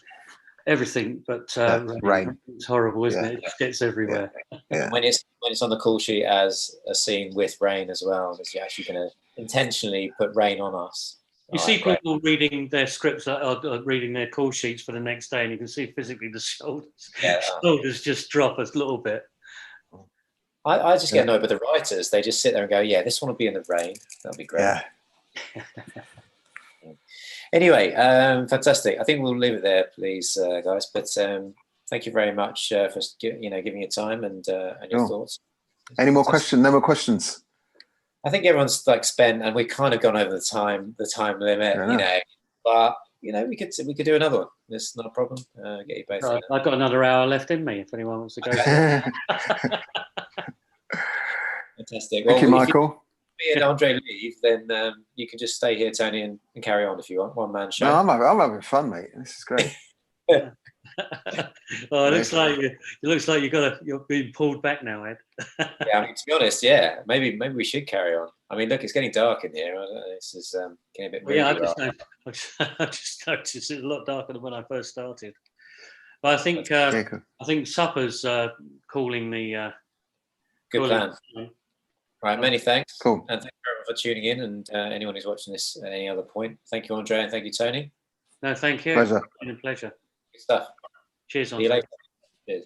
A: everything, but
C: rain.
A: It's horrible, isn't it? It just gets everywhere.
C: Yeah.
B: When it's on the call sheet as a scene with rain as well, because you're actually going to intentionally put rain on us.
A: You see people reading their scripts or reading their call sheets for the next day, and you can see physically the shoulders just drop a little bit.
B: I just get annoyed with the writers. They just sit there and go, "Yeah, this one will be in the rain. That'll be great." Yeah. Anyway, fantastic. I think we'll leave it there, please, guys. But thank you very much for giving your time and your thoughts.
C: Any more questions? No more questions.
B: I think everyone's like spent, and we've kind of gone over the time limit, you know. But you know, we could do another one. It's not a problem. Get you both.
A: Right, I've got another hour left in me. If anyone wants to go.
B: Fantastic.
C: Thank you, Michael.
B: If me and Andrei leave, then you can just stay here, Tony, and carry on if you want. One man show.
C: No, I'm having fun, mate. This is great.
A: Oh, it looks like you're being pulled back now, Ed.
B: Yeah, I mean, to be honest, yeah, maybe we should carry on. I mean, look, it's getting dark in here. This is getting a bit moody.
A: I just noticed it's a lot darker than when I first started. But I think supper's calling the.
B: Good plan. Right, many thanks.
C: Cool.
B: And thank you everyone for tuning in, and anyone who's watching this at any other point. Thank you, Andrei, and thank you, Tony.
A: No, thank you.
C: Pleasure.
A: It's been a pleasure.
B: Good stuff.
A: Cheers,
B: See you
A: Andrei.
B: later. Cheers.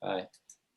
B: Bye.